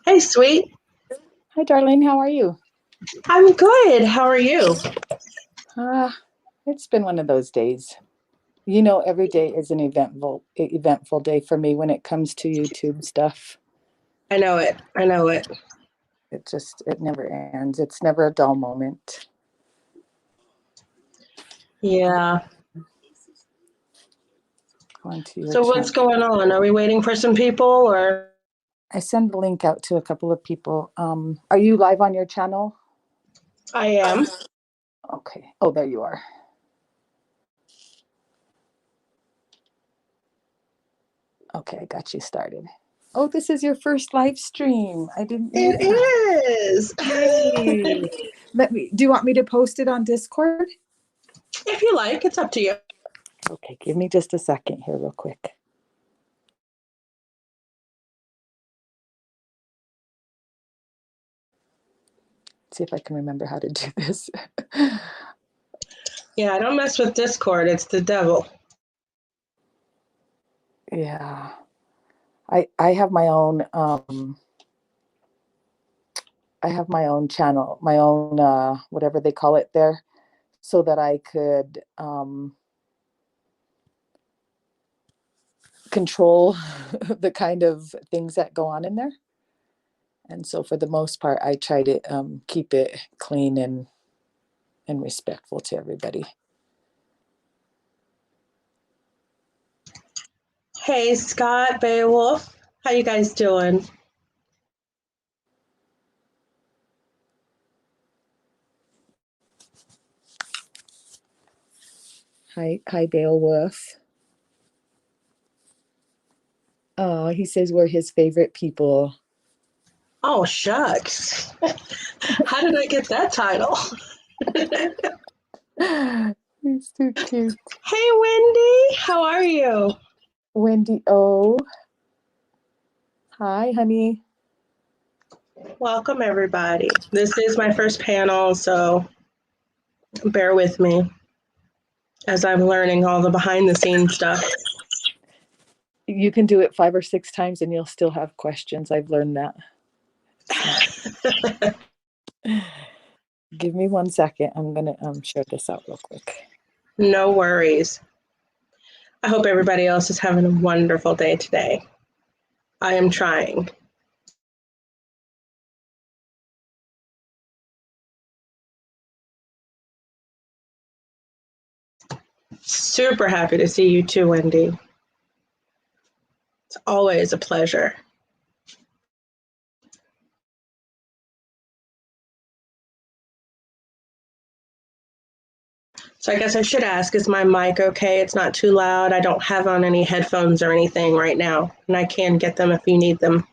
Hey, sweet. Hi, darling. How are you? I'm good. How are you? Uh, it's been one of those days. Every day is an eventful day for me when it comes to YouTube stuff. I know it. I know it. It never ends. It's never a dull moment. Yeah. Going to your So what's channel. going on? Are we waiting for some people or? I send the link out to a couple of people. Are you live on your channel? I am. Okay. Oh, there you are. Okay, I got you started. Oh, this is your first live stream. I didn't know It that. is. Yay. Do you want me to post it on Discord? If you like, it's up to you. Okay, give me just a second here real quick. See if I can remember how to do this. Yeah, I don't mess with Discord. It's the devil. Yeah. I have my own channel, my own whatever they call it there, so that I could control the kind of things that go on in there. And so for the most part, I try to keep it clean and respectful to everybody. Hey, Scott, Beowulf. How you guys doing? Hi, Beowulf. Oh, he says we're his favorite people. Oh, shucks. How did I get that title? He's too cute. Hey, Wendy. How are you? Wendy O. Hi, honey. Welcome, everybody. This is my first panel, so bear with me as I'm learning all the behind the scenes stuff. You can do it 5 or 6 times and you'll still have questions. I've learned that. Give me 1 second. I'm going to share this out real quick. No worries. I hope everybody else is having a wonderful day today. I am trying. Super happy to see you too, Wendy. It's always a pleasure. So I guess I should ask, is my mic okay? It's not too loud. I don't have on any headphones or anything right now, and I can get them if you need them.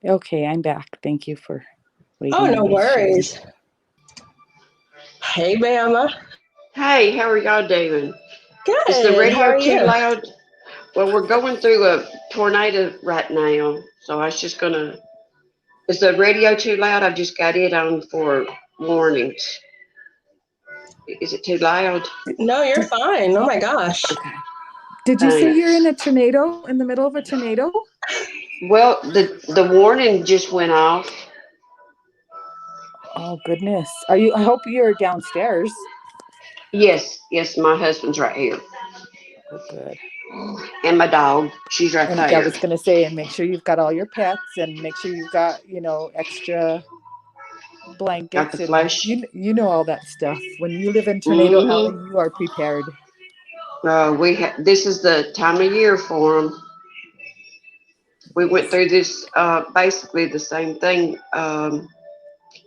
Okay, I'm back. Thank you for waiting. Oh, no worries. Hey, Bama. Hey, how are y'all doing? Good. Is the How radio are too you? loud? Well, we're going through a tornado right now, so I was just gonna. Is the radio too loud? I've just got it on for warnings. Is it too loud? No, you're fine. Oh my gosh. Okay. Did you say Thanks. you're in a tornado, in the middle of a tornado? Well, the warning just went off. Oh, goodness. I hope you're downstairs. Yes, my husband's right here, Oh, good. and my dog. She's right And I there. was going to say, and make sure you've got all your pets and make sure you've got, extra Got the blankets and flash. you know all that stuff. When you live in Tornado Alley, Mm-hmm. you are prepared. This is the time of year for them. We went through this basically the same thing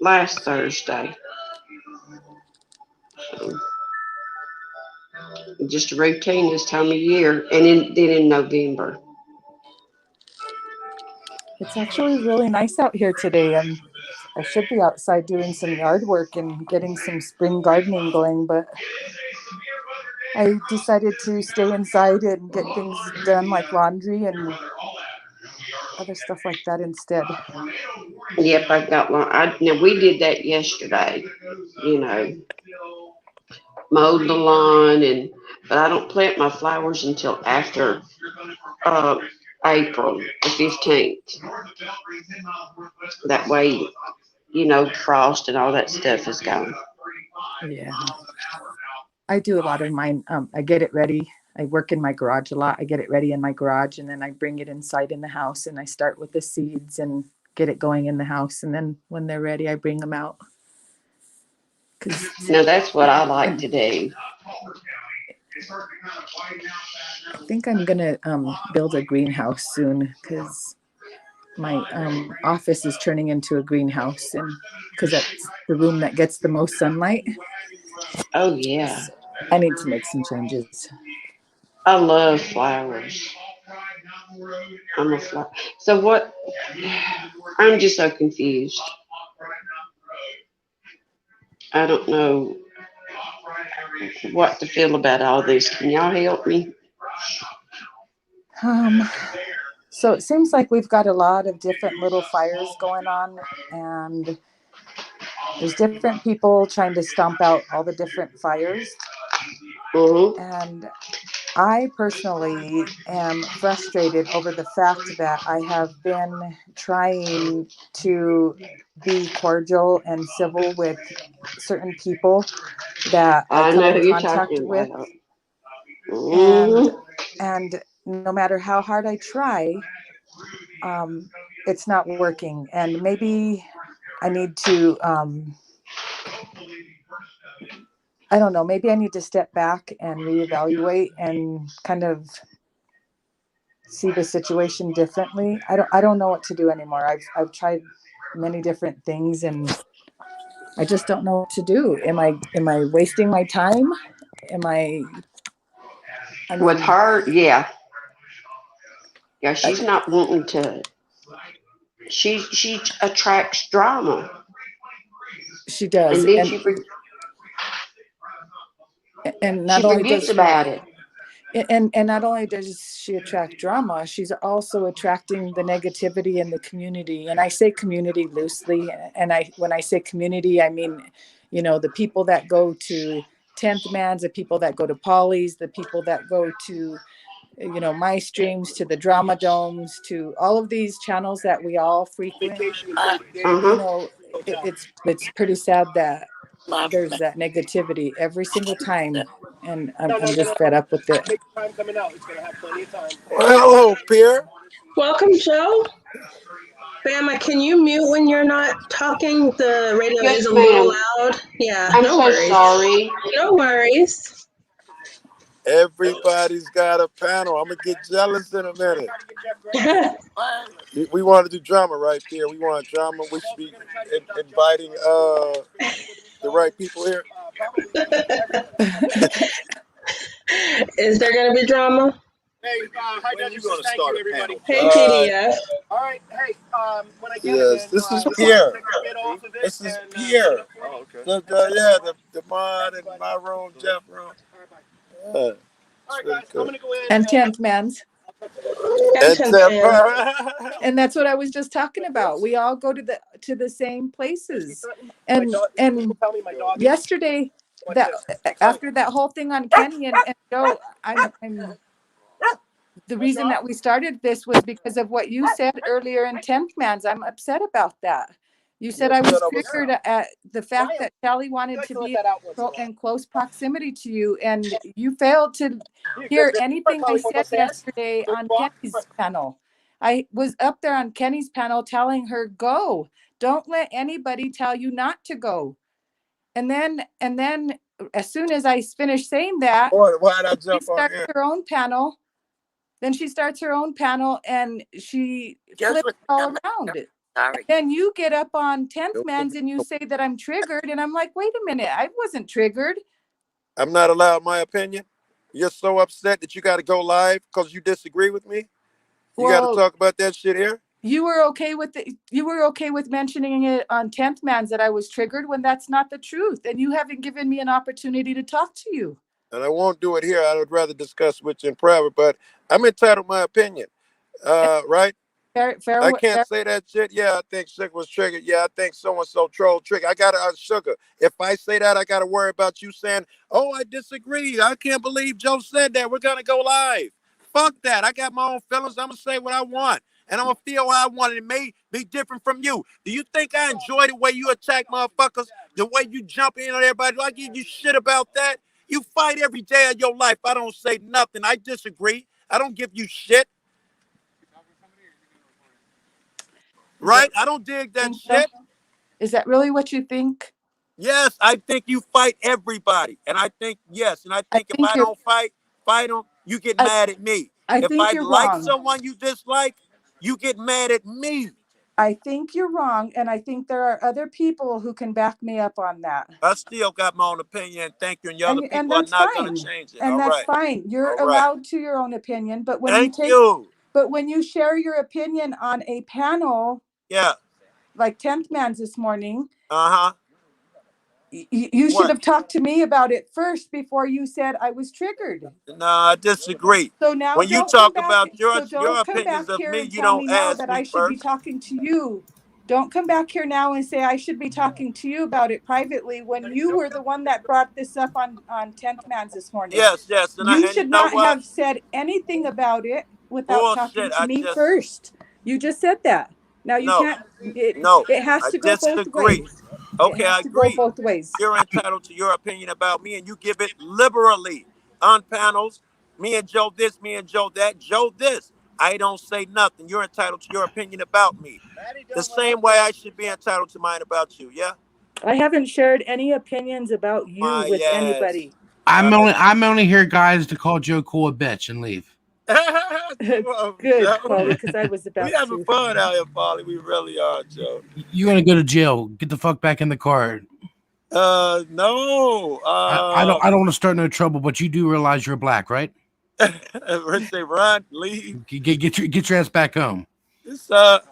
last Thursday. So just a routine this time of year, and then in November. It's actually really nice out here today. I should be outside doing some yard work and getting some spring gardening going, but I decided to stay inside and get things done like laundry and other stuff like that instead. Yep, I've got one. Now we did that yesterday. You know, mowed the lawn, but I don't plant my flowers until after uh, April the 15th. That way, frost and all that stuff is gone. Yeah. I do a lot of mine. I get it ready. I work in my garage a lot. I get it ready in my garage and then I bring it inside in the house and I start with the seeds and get it going in the house. And then when they're ready, I bring them out. Now that's what I like to do. I think I'm going to build a greenhouse soon because my office is turning into a greenhouse, and because that's the room that gets the most sunlight. Oh, yeah. So I need to make some changes. I love flowers. I'm a flower. So what? I'm just so confused. I don't know what to feel about all this. Can y'all help me? So it seems like we've got a lot of different little fires going on, and there's different people trying to stomp out all the different fires. Mm-hmm. And I personally am frustrated over the fact that I have been trying to be cordial and civil with certain people that I come know who in you're contact talking with. about. Mm-hmm. And no matter how hard I try, it's not working. And maybe I need to, I don't know, maybe I need to step back and reevaluate and kind of see the situation differently. I don't know what to do anymore. I've tried many different things and I just don't know what to do. Am I wasting my time? With her, yeah. Yeah, she's not wanting to. She attracts drama. She does. And then And not she only forgets does about it. and not only does she attract drama, she's also attracting the negativity in the community. And I say community loosely. And when I say community, I mean, the people that go to 10th Mans, the people that go to Polly's, the people that go to, my streams, to the drama domes, to all of these channels that we all frequent. It's pretty sad that there's that negativity every single time, and I'm just fed up with it. Well, hello, Pierre. Welcome, Joe. Bama, can you mute when you're not talking? The radio Yes, is a little ma'am. loud. Yeah, I'm no so worries. sorry. No worries. Everybody's got a panel. I'm gonna get jealous in a minute. We want to do drama, right, Pierre? We want drama. We should be inviting the right people here. Is there going to be drama? Hey, hi, Dad. You're going to start everybody. Hey, PDF. All right. Hey, when I get Yes, this is Pierre. This is Pierre. Oh, okay. The mod in my room, Jeff room. Yeah. All right, guys. I'm going to go in. And 10th Mans. And that's what I was just talking about. We all go to the same places. And yesterday, after that whole thing on Kenny and Joe, I'm the reason that we started this was because of what you said earlier in 10th Mans. I'm upset about that. You said I was triggered at the fact that Sally wanted to be in close proximity to you, and you failed to hear anything I said yesterday on Kenny's panel. I was up there on Kenny's panel telling her, go. Don't let anybody tell you not to go. And then as soon as I finished saying that, she starts her own panel. Then she starts her own panel and she flips all around it. Sorry. Then you get up on 10th Mans and you say that I'm triggered. And I'm like, wait a minute, I wasn't triggered. I'm not allowed my opinion. You're so upset that you got to go live because you disagree with me. You got to talk about that shit here. You were okay with mentioning it on 10th Man's that I was triggered when that's not the truth. And you haven't given me an opportunity to talk to you. And I won't do it here. I would rather discuss with you in private, but I'm entitled to my opinion. Right? Fair, I can't say that shit. Yeah, I think Sugar was triggered. Yeah, I think so-and-so trolled Trigger. I got to Sugar. If I say that, I got to worry about you saying, oh, I disagree. I can't believe Joe said that. We're going to go live. Fuck that. I got my own feelings. I'm going to say what I want. And I'm going to feel how I want it. It may be different from you. Do you think I enjoy the way you attack motherfuckers? The way you jump in on everybody? Do I give you shit about that? You fight every day of your life. I don't say nothing. I disagree. I don't give you shit. Right? I don't dig that shit. Is that really what you think? Yes, I think you fight everybody. And I think, yes. And I think if I don't fight them, you get mad at me. If I like someone you dislike, you get mad at me. I think you're wrong. And I think there are other people who can back me up on that. I still got my own opinion. Thank you. And your other people are not going to change it. And that's fine. You're allowed to your own opinion. But when But when you share your opinion on a panel, like 10th Man's this morning, you should have talked to me about it first before you said I was triggered. No, I disagree. So now when you talk about your opinions of me, you don't ask that me I should be talking to you. Don't come back here now and say I should be talking to you about it privately when you were the one that brought this up on 10th Man's this morning. Yes. And you should not have said anything about it without talking to me first. You just said that. Now you can't. It has to go both ways. Okay, I agree. Both ways. You're entitled to your opinion about me, and you give it liberally on panels. Me and Joe this, me and Joe that, Joe this. I don't say nothing. You're entitled to your opinion about me. The same way I should be entitled to mine about you, yeah? I haven't shared any opinions about you with anybody. I'm only here, guys, to call Joe Cool a bitch and leave. Good, Paulie, because I was about We having fun out here, Paulie. We really are, Joe. You're gonna go to jail. Get the fuck back in the car. No. I don't want to start no trouble, but you do realize you're black, right? Say run, leave. Get your ass back home. Is that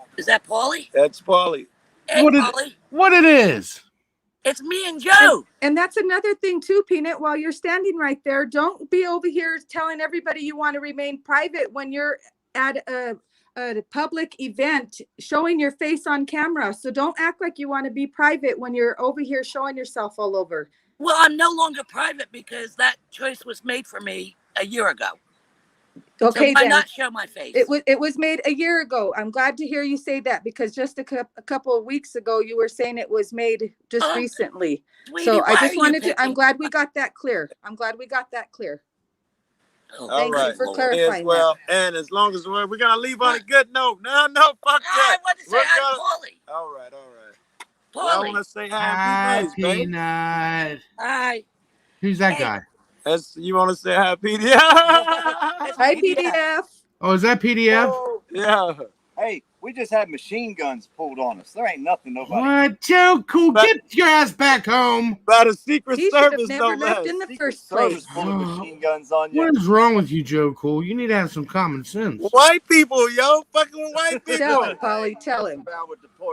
Paulie? That's Paulie. Hey, Paulie. What it is? It's me and Joe. And that's another thing too, Peanut. While you're standing right there, don't be over here telling everybody you want to remain private when you're at a public event showing your face on camera. So don't act like you want to be private when you're over here showing yourself all over. Well, I'm no longer private because that choice was made for me a year ago. Okay, so why not show my face? It was made a year ago. I'm glad to hear you say that because just a couple of weeks ago you were saying it was made just recently. Sweetie, so I just wanted to. I'm glad we got that clear. Thank you for clarifying that. And as long as we're gonna leave on a good note. No, fuck that. I want to say hi, Paulie. All right. Paulie. Well, I want to say hi, Peanut. Hi. Who's that guy? You want to say hi, PDF? Hi, PDF. Oh, is that PDF? Oh, yeah. Hey, we just had machine guns pulled on us. There ain't nothing nobody. What? Joe Cool, get your ass back home. By the Secret Service, never left in the first place. Machine guns on you. What is wrong with you, Joe Cool? You need to have some common sense. White people, yo, fucking white people. Tell him, Paulie. Tell him.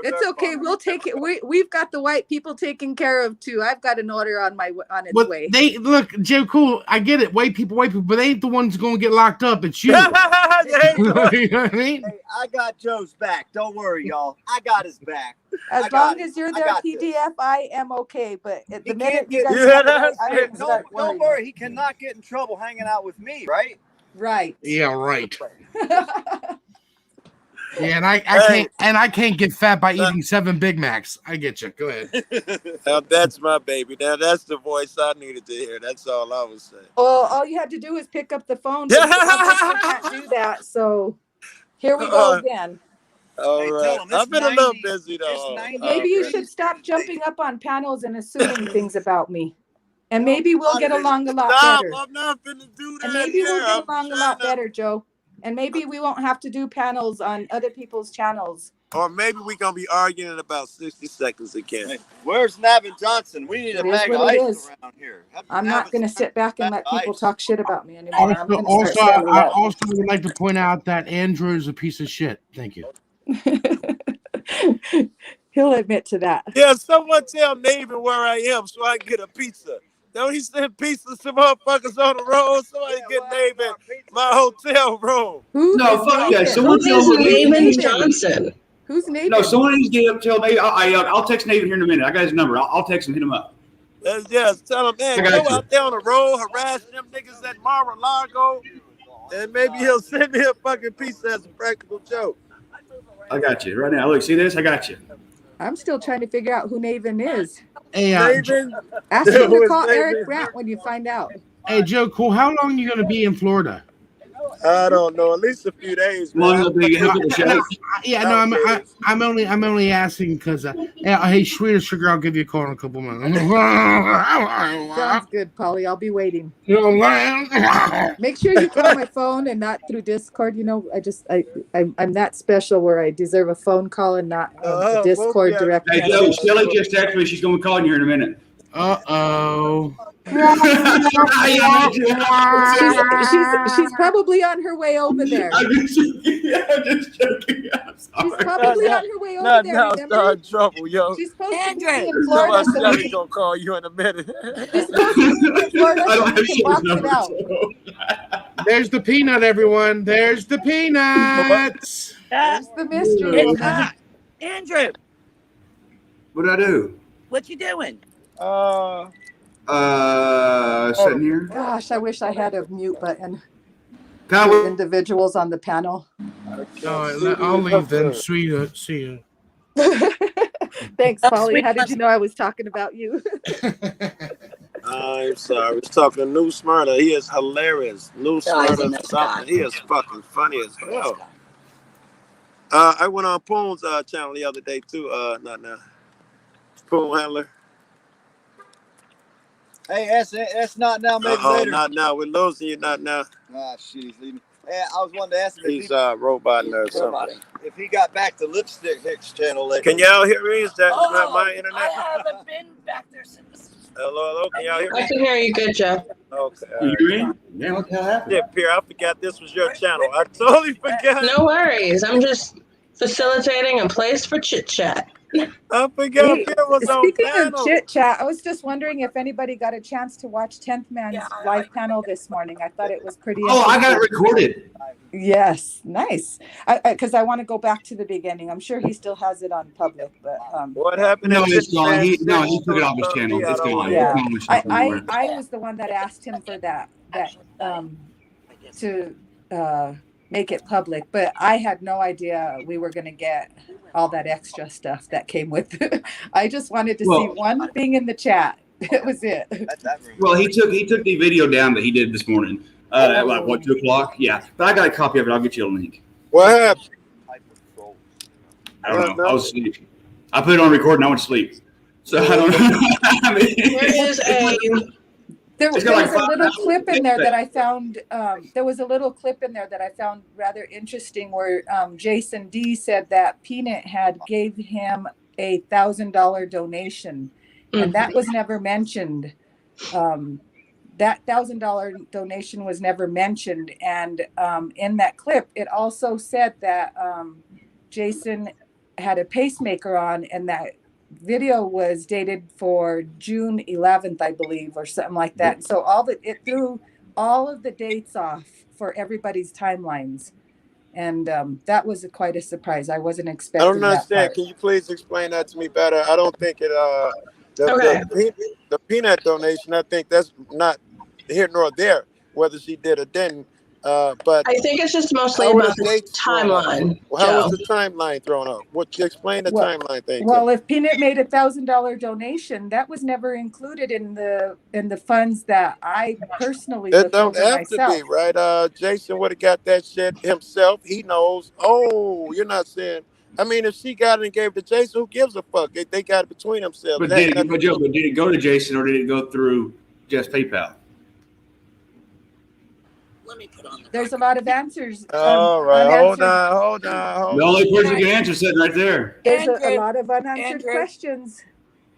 It's okay. We'll take it. We've got the white people taken care of too. I've got an order on its way. They look, Joe Cool. I get it, white people, but they ain't the ones going to get locked up. It's you. You know what I mean? Hey, I got Joe's back. Don't worry, y'all. I got his back. As long as you're there, PDF, I am okay. But at the minute you guys don't worry, he cannot get in trouble hanging out with me, right? Right. Yeah, right. Yeah, and I can't get fat by eating 7 Big Macs. I get you. Go ahead. Now that's my baby. Now that's the voice I needed to hear. That's all I was saying. Well, all you had to do is pick up the phone. You can't do that. So here we go again. All right. I've been a little busy though. Maybe you should stop jumping up on panels and assuming things about me. And maybe we'll get along a lot better. I'm not gonna do that. And maybe we'll get along a lot better, Joe. And maybe we won't have to do panels on other people's channels. Or maybe we're going to be arguing in about 60 seconds again. Hey, where's Navin Johnson? We need a bag of ice around here. I'm not going to sit back and let people talk shit about me anymore. I also would like to point out that Andrew is a piece of shit. Thank you. He'll admit to that. Yeah, someone tell Navin where I am so I can get a pizza. Don't he send pizzas to motherfuckers on the road? Somebody get Navin my hotel room. Who No, is fuck that. Nathan? Someone Who tell is me. Raven Nathan? Johnson? Who's Nathan? No, someone needs to get up. Tell Nate. I'll text Nathan here in a minute. I got his number. I'll text him. Hit him up. Yes, tell him, man, I got go you. out there on the road, harassing them niggas at Mar-a-Lago, and maybe he'll send me a fucking pizza as a practical joke. I got you right now. Look, see this? I got you. I'm still trying to figure out who Naven is. Hey, Navin, Ask him Who to is call Nathan? Eric Grant when you find out. hey, Joe Cool, how long are you going to be in Florida? I don't know, at least a few days, Come on, man. little big. He'll get the show. Yeah, no, I'm only asking because, hey, sweeter sugar, I'll give you a call in a couple months. Sounds good, Polly. I'll be waiting. You know what I'm saying? Make sure you call my phone and not through Discord. You know, I'm that special where I deserve a phone call and not a Discord yeah. direct Hey, message. Joe, Shelly just texted me. She's going to be calling you here in a minute. Uh-oh. She's probably on her way over there. I'm just joking. I'm She's sorry. probably on her way over Not there. now, Remember? start trouble, yo. She's supposed to be Andrew. in Florida. So Somebody's gonna call you in a minute. she's supposed to be in Florida I so don't we have can Shelly's box it number. out. So. There's the peanut, everyone. There's the peanuts. There's the mystery. It's woman. not. Andrew, What did I do? what you doing? Sitting here. Gosh, I wish I had a mute button Can for I, individuals on the panel. I'll leave then. See you. Thanks, Oh, Polly. sweet How did you know I was talking about you? I'm sorry. We're talking to New Smyrna. He is hilarious. New Smyrna something. He is fucking funny as hell. I went on Poon's channel the other day too. Not now. Poon Handler. Hey, that's not now. Maybe later. Not now. We're losing you. Not now. Ah, shit, he's leaving. Hey, I was wanting to ask him He's roboting or something. if he got back to Lipstick Hicks channel later. Can y'all hear me? Is that Oh, not my internet? I haven't been back there since. Hello. Can y'all hear I me? can hear you good, Jeff. Okay. you hear me? Yeah, what the hell happened? Yeah, Pierre, I forgot this was your channel. I totally forgot. No worries. I'm just facilitating a place for chit chat. I forgot Hey, Pierre was on speaking panel. of chit chat, I was just wondering if anybody got a chance to watch 10th Man's live panel this morning. I thought it was pretty Oh, I got it interesting. recorded. Yes, nice. Because I want to go back to the beginning. I'm sure he still has it on public, but What happened? No, at it's Chit gone. He Chat? took it off his channel. It's gone. Yeah. It's gone with something somewhere. I was the one that asked him for that to make it public, but I had no idea we were going to get all that extra stuff that came with it. I just wanted to see Well, one thing in the chat. That was it. Well, he took the video down that he did this morning. At like what 2 o'clock? Yeah, but I got a copy of it. I'll get you a link. What happened? I don't know. I was asleep. I put it on record and I went to sleep. So I don't know. I mean, There is a There was It's got like a 5 little hours clip in there of that I found. There was a little clip in there that I found rather interesting, where Jason D said that Peanut had gave him a $1,000 donation, and that was never mentioned. That $1,000 donation was never mentioned, and in that clip, it also said that Jason had a pacemaker on, and that video was dated for June 11th, I believe, or something like that. So it threw all of the dates off for everybody's timelines, and that was quite a surprise. I wasn't I expecting don't that understand. part. Can you please explain that to me better? I don't think it. Okay. The peanut donation. I think that's not here nor there whether she did or didn't. But I think it's just mostly how were about the the dates thrown off? timeline. How Joe. was the timeline thrown off? What explain the Well- timeline thing? Well, if Peanut made a $1,000 donation, that was never included in the funds that I personally it looked don't over have myself. to be right. Jason would have got that shit himself. He knows. Oh, you're not saying. I mean, if she got it and gave it to Jason, who gives a fuck? They got it between themselves. but It had did it go to Jason or did it go through Jeff's PayPal? Let me put on the. There's a lot of answers. All right, hold unanswered. on. The only person who can answer is sitting right there. There's a Andrew, lot of unanswered Andrew, questions.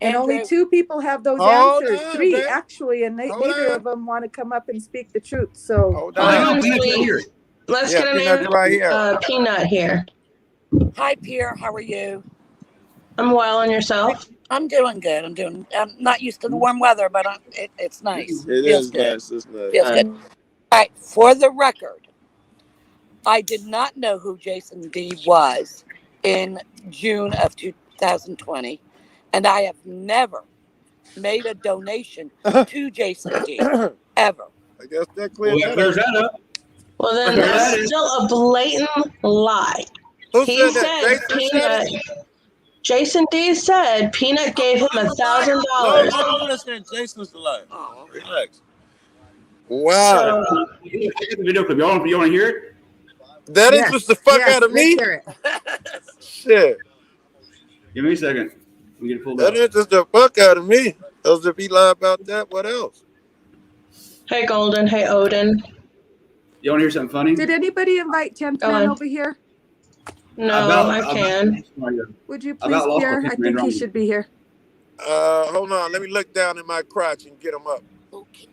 And only Andrew. 2 people have those Hold answers. on, 3, babe. actually, and Hold neither on. of them want to come up and speak the truth. So Hold Oh, hang on. on, Peanut's right Honestly, here. let's Yeah, get Peanut's right here. Peanut here. Hi, Pierre. How are you? I'm well, and yourself? I'm doing good. I'm not used to the warm weather, but it's nice. It Feels is good. nice. It's nice. Feels good. All right. For the record, I did not know who Jason D was in June of 2020, and I have never made a donation to Jason D ever. I guess that Well, clears that that clears up. that up. Well, then Yeah, that's that is- still a blatant lie. Who He said said that? Jason said Peanut. it? Jason D said Peanut gave him $1,000. No, listen. Jason's the liar. Oh, okay. Relax. Wow. So, I got the video clip. You want to hear it? That Yes, interests the fuck yes, out of let's me? hear it. Shit. Give me a second. Let me get it pulled That up. interests the fuck out of me. Else if he lie about that, what else? hey, Golden. Hey, Odin. You want to hear something funny? Did anybody invite 10th Go Man on. over here? No, I can. Would you About please, lost Pierre? my I 10th Man think he wrong. should be here. Hold on. Let me look down in my crotch and get him up. Okay.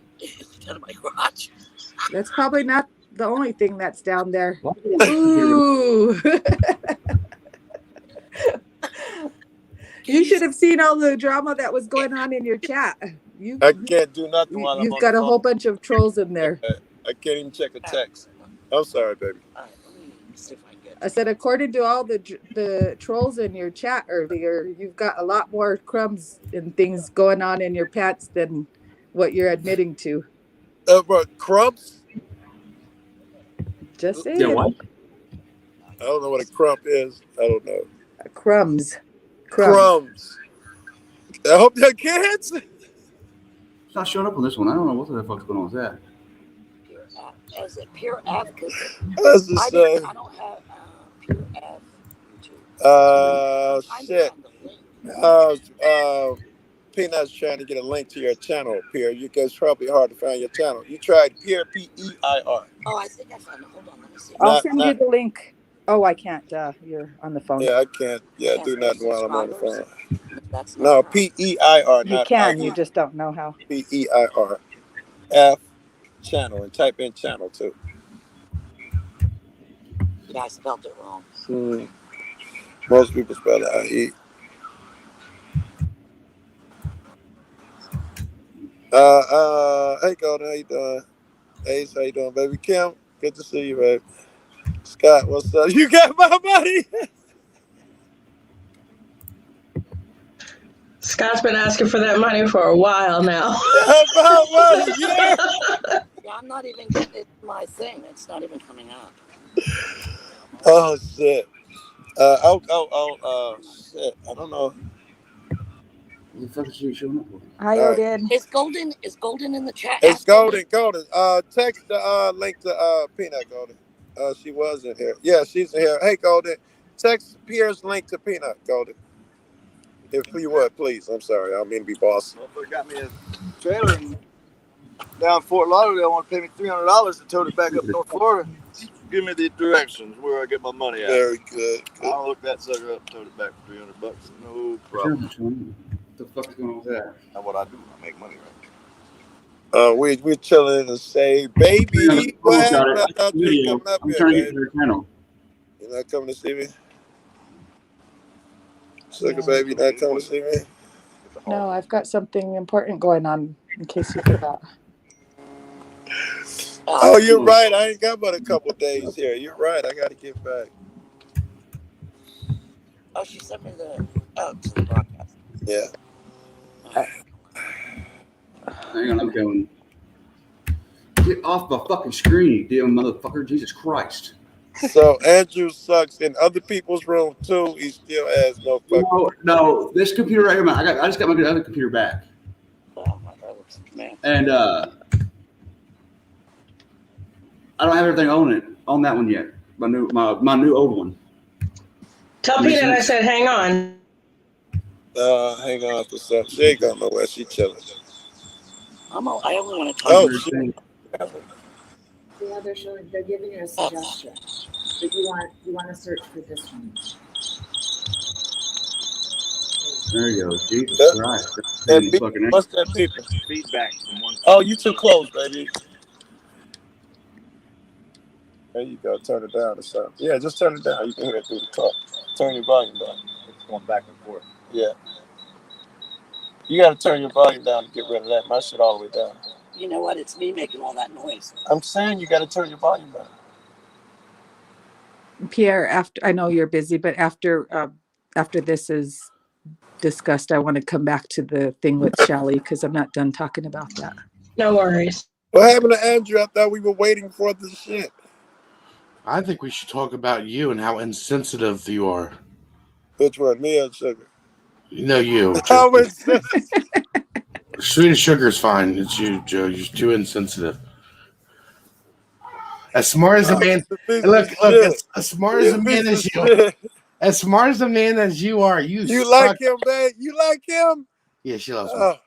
Out of my garage. That's probably not the only thing that's down there. Ooh. You should have seen all the drama that was going on in your chat. I can't do nothing while I'm You've on got the a phone. whole bunch of trolls in there. I can't even check a text. I'm sorry, baby. All right, let me see if I can get I said, according to all the trolls in your chat earlier, you've got a lot more crumbs and things going on in your pants than what you're admitting to. But crumbs? Just saying. Yeah, what? I don't know what a crump is. I don't know. Crumbs. Crumbs. I hope they're kids. It's not showing up on this one. I don't know what the fuck's going on with that. Pure F. Is it Pure F? Because That's the same. I don't have Pure F. YouTube. Shit. On the link. Peanut's trying to get a link to your channel, Pierre. It's probably hard to find your channel. You tried Pierre, P-E-I-R. Oh, I think I found it. Hold on, let me see. I'll Not- send not- you the link. Oh, I can't. You're on the phone. Yeah, I can't. Yeah, do nothing while I'm on the phone. That's No, not P-E-I-R, You not can. I-E. You just don't know how. P-E-I-R. F channel, and type in channel too. Yeah, I spelled it wrong. Most people spell it I-E. Hey, Golden, how you doing? Ace, how you doing, baby? Kim, good to see you, baby. Scott, what's up? You got my money? Scott's been asking for that money for a while now. About what? Yeah. Yeah, I'm not even getting it in my thing. It's not even coming up. Oh shit. Shit. I don't know. What the fuck is she showing up for? Hi, All right. Odin. Is Golden in the chat? It's Ask Golden. Text the link to Peanut, Golden. She was in here. Yeah, she's in here. Hey, Golden. Text Pierre's link to Peanut, Golden. If you would, please. I'm sorry. I don't mean to be bossy. Well, if they got me a trailer and down Fort Lauderdale, want to pay me $300 to tow it back up North Florida. Give me the directions where I get my money at. Very good. I'll look that sucker up, tow it back for $300. No problem. What the fuck is going on with that? That's what I do. I make money right. We're chilling in the same baby. What happened? I thought you Video. were coming up I'm here, trying to get baby. to their channel. You're not coming to see me? Sugar baby, you're not coming to see me? No, I've got something important going on in case you forgot. Oh, you're right. I ain't got but a couple days here. You're right. I got to get back. Oh, she sent me to the broadcast. Yeah. Hang on, I'm going. Get off my fucking screen, you damn motherfucker. Jesus Christ. So Andrew sucks in other people's room too. He still has no fucking. No, this computer right here, I just got my other computer back. Oh, my God, looks man. And I don't have everything on that one yet. My new old one. Tell Peanut I said hang on. Hang on for some. She ain't going nowhere. She chilling. I only want to talk. Oh, shit. Yeah, they're giving you a suggestion. But you want to search for this one. There you go. Jesus That- Christ. What's that people? Feedback from one. Oh, you too close, baby. There you go. Turn it down or something. Yeah, just turn it down. You can hear it through the car. Turn your volume down. It's going back and forth. Yeah. You got to turn your volume down to get rid of that. My shit all the way down. You know what? It's me making all that noise. I'm saying you got to turn your volume down. Pierre, after I know you're busy, but after this is discussed, I want to come back to the thing with Shelly because I'm not done talking about that. No worries. What happened to Andrew? I thought we were waiting for the shit. I think we should talk about you and how insensitive you are. Which one? Me or Sugar? No, you. How insensitive? Sweet as Sugar's fine. It's you, Joe. You're too insensitive. As smart as a man. Look. As smart as a man as you. As smart as a man as you are, you like him, man? You like him? Yeah, she loves me.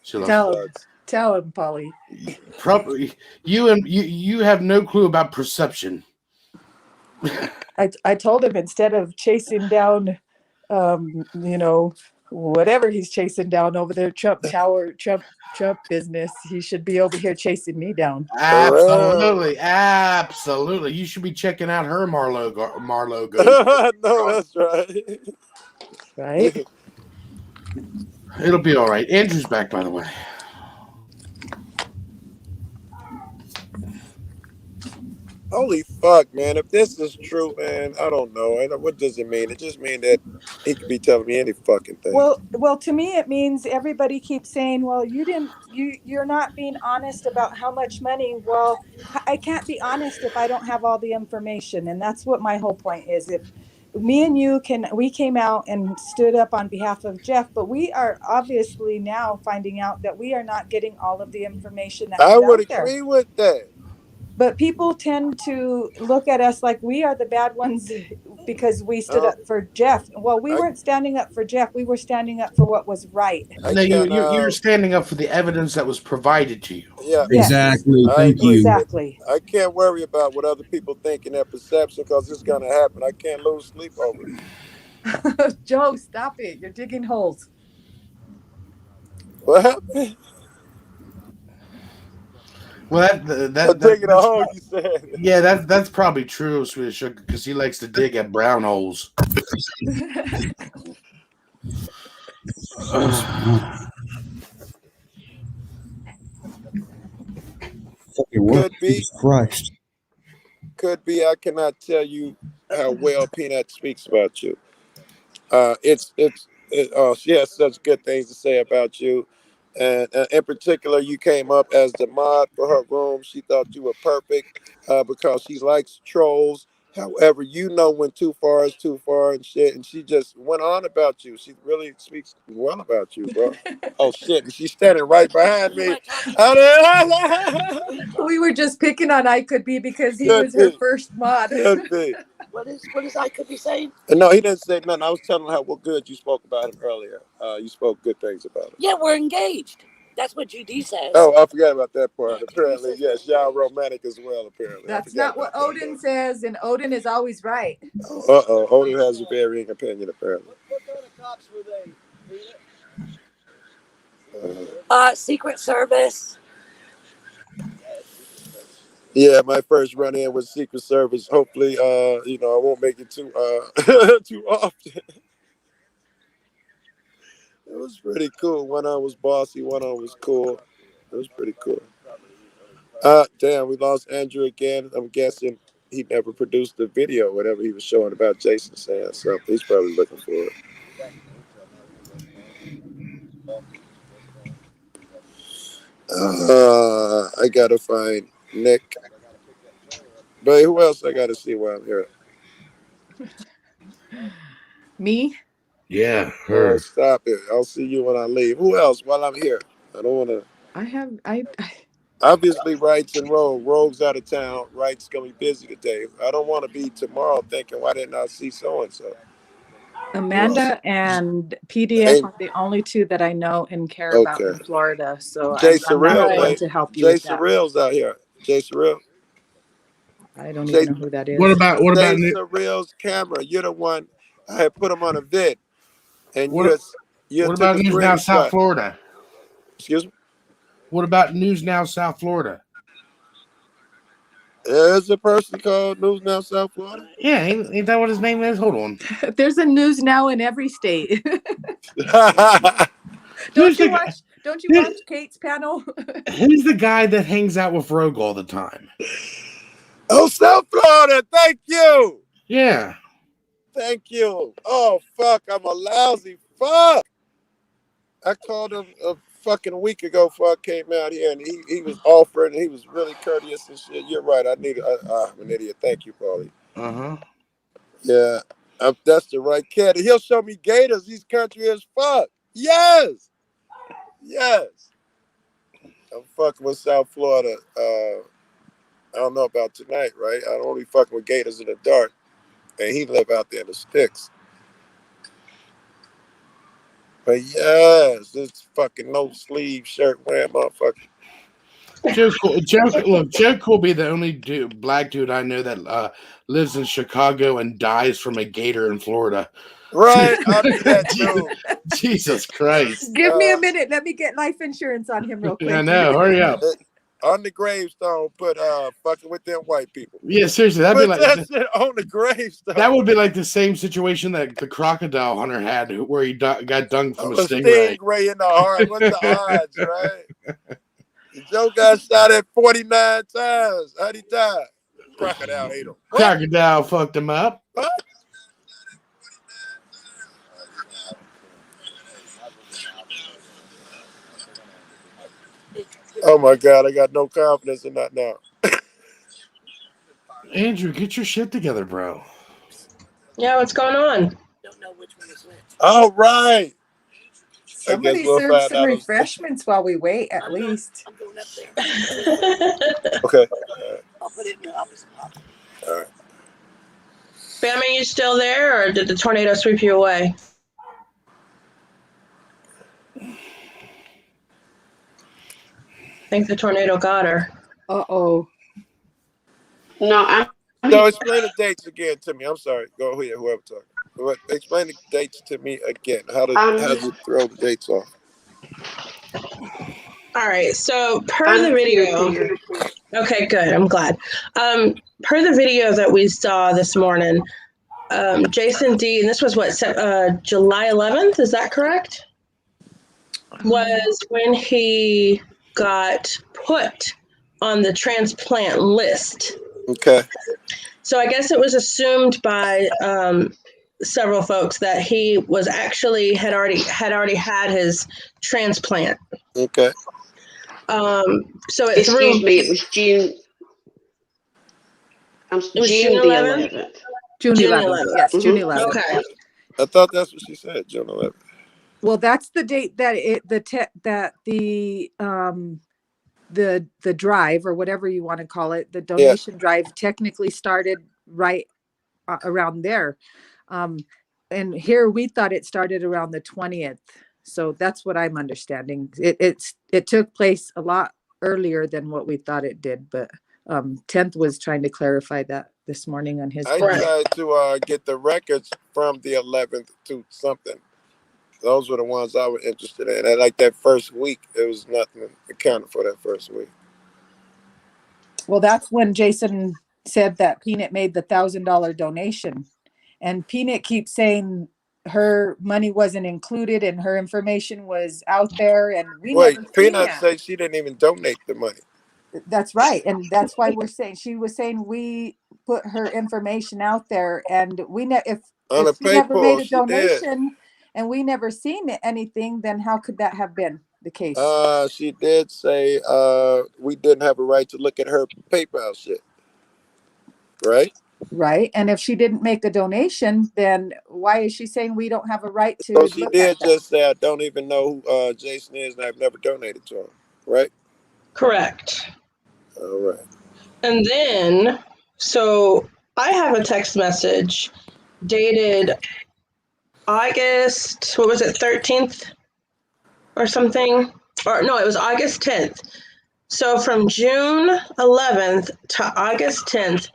She loves me. Tell him, Polly. Probably you have no clue about perception. I told him instead of chasing down, whatever he's chasing down over there, Trump Tower, Trump business, he should be over here chasing me down. Absolutely. You should be checking out her Marlo go. No, that's right. Right? It'll be all right. Andrew's back, by the way. Holy fuck, man. If this is true, man, I don't know. What does it mean? It just means that he could be telling me any fucking thing. Well, to me, it means everybody keeps saying, well, you're not being honest about how much money. Well, I can't be honest if I don't have all the information. And that's what my whole point is. If me and you we came out and stood up on behalf of Jeff, but we are obviously now finding out that we are not getting all of the information that I would agree with that. But people tend to look at us like we are the bad ones because we stood up for Jeff. Well, we weren't standing up for Jeff. We were standing up for what was right. No, you're standing up for the evidence that was provided to you. Yeah, exactly. Thank you. Exactly. I can't worry about what other people think in their perception because it's going to happen. I can't lose sleep over it. Joe, stop it. You're digging holes. What happened? Well, that's digging a hole, you said. Yeah, that's probably true, Sweet Sugar, because he likes to dig at brown holes. Could be. Christ. Could be. I cannot tell you how well Peanut speaks about you. She has such good things to say about you. And in particular, you came up as the mod for her room. She thought you were perfect because she likes trolls. However, when too far is too far and shit. And she just went on about you. She really speaks well about you, bro. Oh, shit. And she's standing right behind me. We were just picking on I Could Be because he was her first mod. Could be. What is I Could Be saying? No, he didn't say nothing. I was telling her what good you spoke about him earlier. You spoke good things about him. Yeah, we're engaged. That's what GD says. Oh, I forgot about that part. Apparently, yes, y'all romantic as well, apparently. That's not what Odin says, and Odin is always right. Uh-oh, Odin has a varying opinion, apparently. Secret Service. Yeah, my first run-in with Secret Service. Hopefully, I won't make it too too often. It was pretty cool. One on was bossy, one on was cool. It was pretty cool. Damn, we lost Andrew again. I'm guessing he never produced the video, whatever he was showing about Jason saying something. He's probably looking for it. I gotta find Nick. But who else I gotta see while I'm here? Me? Yeah, Oh, her. stop it. I'll see you when I leave. Who else while I'm here? I don't want to. Obviously, Wright's and Rogue. Rogue's out of town. Wright's going to be busy today. I don't want to be tomorrow thinking, why didn't I see so-and-so? Amanda and PDF are the only two that I know and care about in Florida. So Jay I'm not going to help you Jay with that. Surreal's out here. Jay Surreal. I don't even know who that is. What about Jay Surreal's camera? You're the one. I had put him on a vid. And what about News Now South Florida? Excuse me? What about News Now South Florida? There's a person called News Now South Florida. Yeah, ain't that what his name is? Hold on. There's a News Now in every state. Who's the Don't you watch Kate's panel? Who's the guy that hangs out with Rogue all the time? Oh, South Florida. Thank you. Yeah. Thank you. Oh, fuck. I'm a lousy fuck. I called him a fucking week ago before I came out here, and he was offering, and he was really courteous and shit. You're right. I'm an idiot. Thank you, Paulie. Uh-huh. Yeah. That's the right cat. He'll show me gators. He's country as fuck. Yes. Yes. I'm fucking with South Florida. I don't know about tonight, right? I'm only fucking with gators in the dark. And he live out there in the sticks. But yes, this fucking no sleeve shirt wearing motherfucker. Joe will be the only black dude I know that lives in Chicago and dies from a gator in Florida. Right, I'll be that dude. Jesus Christ. Give me a minute. Let me get life insurance on him real quick. I know, hurry up. On the gravestone, put fucking with them white people. Yeah, seriously, that'd be like that shit on the gravestone. That would be like the same situation that the crocodile hunter had, where he got dunked from a stingray. Stingray in the heart. What's the odds, right? Joe got shot at 49 times. How'd he die? Crocodile ate him. Crocodile fucked him up. What? Oh my God, I got no confidence in that now. Andrew, get your shit together, bro. Yeah, what's going on? All right. Somebody serve some refreshments while we wait, at least. Okay. I'll put it in the office. All right. Bam, are you still there, or did the tornado sweep you away? I think the tornado got her. Uh-oh. No, So explain the dates again to me. I'm sorry. Go ahead, whoever talking. Explain the dates to me again. How did you throw the dates off? All right. So per the video. Okay, good. I'm glad. Per the video that we saw this morning, Jason D, and this was what, July 11th, is that correct? Was when he got put on the transplant list. Okay. So I guess it was assumed by several folks that he was actually had already had his transplant. Okay. So it excuse me, it was June. It was June June the 11th? 11th. June 11th. Yes, June 11th. Okay. I thought that's what she said, June 11th. Well, that's the date that the drive, or whatever you want to call it, the donation drive technically started right around there. And here we thought it started around the 20th. So that's what I'm understanding. It took place a lot earlier than what we thought it did, but 10th was trying to clarify that this morning on his. I tried to get the records from the 11th to something. Those were the ones I was interested in. And like that first week, there was nothing accounted for that first week. Well, that's when Jason said that Peanut made the $1,000 donation. And Peanut keeps saying her money wasn't included and her information was out there. And Peanut said she didn't even donate the money. That's right. And that's why she was saying we put her information out there, and if she never made a donation and we never seen anything, then how could that have been the case? She did say we didn't have a right to look at her PayPal shit. Right? Right. And if she didn't make a donation, then why is she saying we don't have a right to? So she did just say, I don't even know who Jason is, and I've never donated to him. Right? Correct. All right. And then, so I have a text message dated August, what was it, 13th or something? Or no, it was August 10th. So from June 11th to August 10th,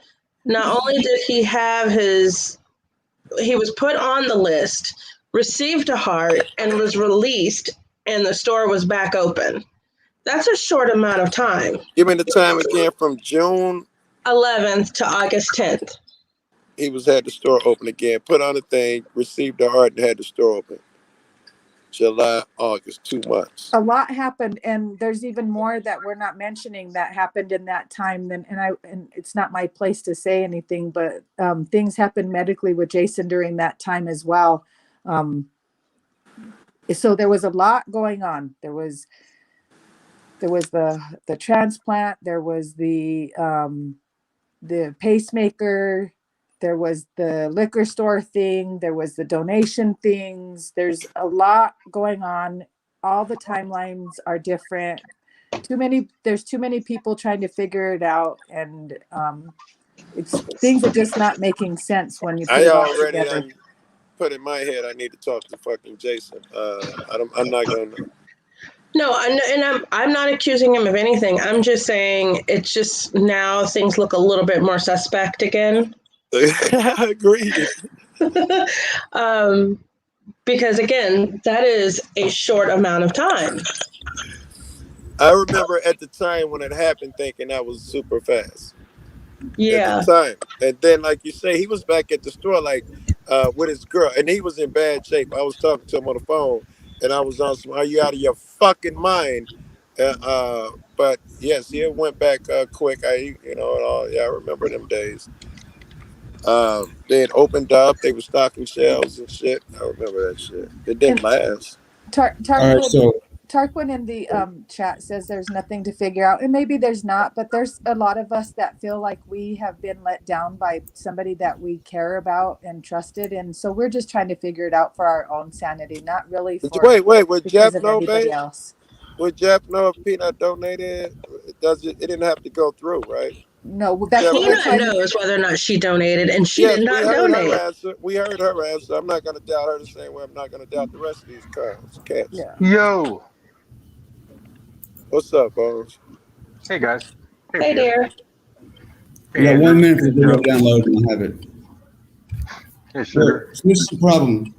not only did he have he was put on the list, received a heart, and was released, and the store was back open. That's a short amount of time. Give me the time again from June 11th to August 10th. He had the store open again, put on a thing, received the art, and had the store open. July, August, 2 months. A lot happened, and there's even more that we're not mentioning that happened in that time. And it's not my place to say anything, but things happened medically with Jason during that time as well. So there was a lot going on. There was the transplant. There was the pacemaker. There was the liquor store thing. There was the donation things. There's a lot going on. All the timelines are different. There's too many people trying to figure it out, and things are just not making sense when you put it all together. Put in my head, I need to talk to fucking Jason. I'm not gonna. No, I'm not accusing him of anything. I'm just saying it's just now things look a little bit more suspect again. I agree. Because again, that is a short amount of time. I remember at the time when it happened thinking that was super fast. Yeah. At the time. And then, like you say, he was back at the store like with his girl, and he was in bad shape. I was talking to him on the phone, and I was on some, are you out of your fucking mind? But yes, he went back quick. I remember them days. They had opened up. They were stocking shelves and shit. I remember that shit. It didn't last. Tarquin in the chat says there's nothing to figure out, and maybe there's not, but there's a lot of us that feel like we have been let down by somebody that we care about and trusted, and so we're just trying to figure it out for our own sanity, not really for wait, would Jeff know, anybody babe? else. Would Jeff know if Peanut donated? It didn't have to go through, right? No, that's what Peanut knows whether or not she donated, and she did not donate. We heard her answer. I'm not going to doubt her the same way I'm not going to doubt the rest of these cats. Yeah. Yo. What's up, Bones? Hey, guys. Hey, dear. You got 1 minute to download and I'll have it. Yeah, sure. So this is the problem.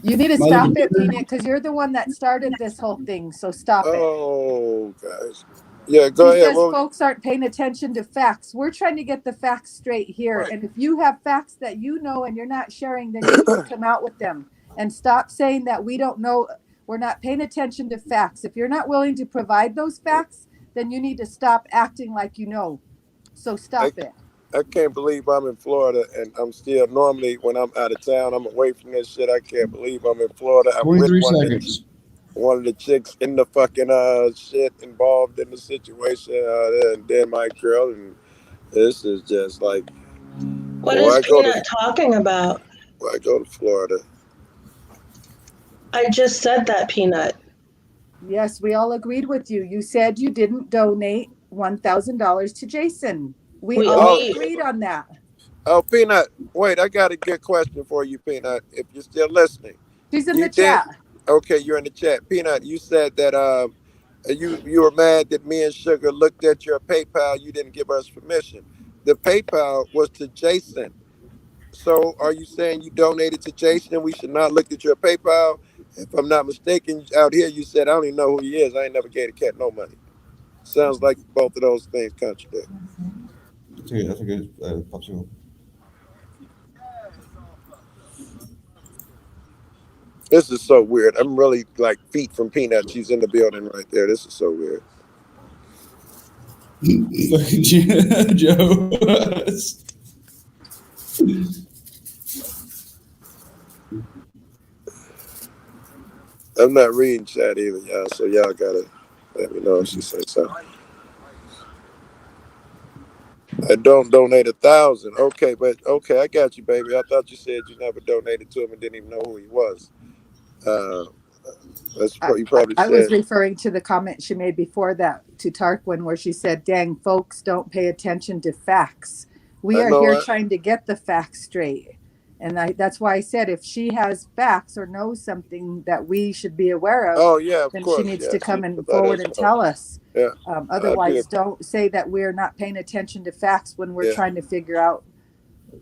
You need to stop it, Peanut, because you're the one that started this whole thing, so stop it. Oh, guys. Yeah, go ahead. Because folks aren't paying attention to facts. We're trying to get the facts straight here. Right. And if you have facts that you know and you're not sharing, then you need to come out with them. And stop saying that we don't know. We're not paying attention to facts. If you're not willing to provide those facts, then you need to stop acting like you know. So stop it. I can't believe I'm in Florida and I'm still, normally when I'm out of town, I'm away from this shit. I can't believe I'm in Florida. I'm 23 seconds. One of the chicks in the fucking shit involved in the situation, and then my girl, and this is just like. What is Peanut talking about? Well, I go to Florida. I just said that, Peanut. Yes, we all agreed with you. You said you didn't donate $1,000 to Jason. We all agreed on that. Oh, Peanut, wait, I got a good question for you, Peanut, if you're still listening. She's in the chat. Okay, you're in the chat. Peanut, you said that you were mad that me and Sugar looked at your PayPal. You didn't give us permission. The PayPal was to Jason. So are you saying you donated to Jason and we should not look at your PayPal? If I'm not mistaken, out here you said, I don't even know who he is. I ain't never gave a cat no money. Sounds like both of those things contradict. That's a good popsicle. This is so weird. I'm really like feet from Peanut. She's in the building right there. This is so weird. Joe. I'm not reading chat either, y'all. So y'all gotta let me know if she says something. I don't donate 1,000. Okay, but okay, I got you, baby. I thought you said you never donated to him and didn't even know who he was. That's what you probably said. I was referring to the comment she made before that to Tarquin, where she said, "Dang, folks don't pay attention to facts. We are here trying to get the facts straight." And that's why I said if she has facts or knows something that we should be aware of, then she needs to come forward and tell us. Yeah. Otherwise, don't say that we're not paying attention to facts when we're trying to figure out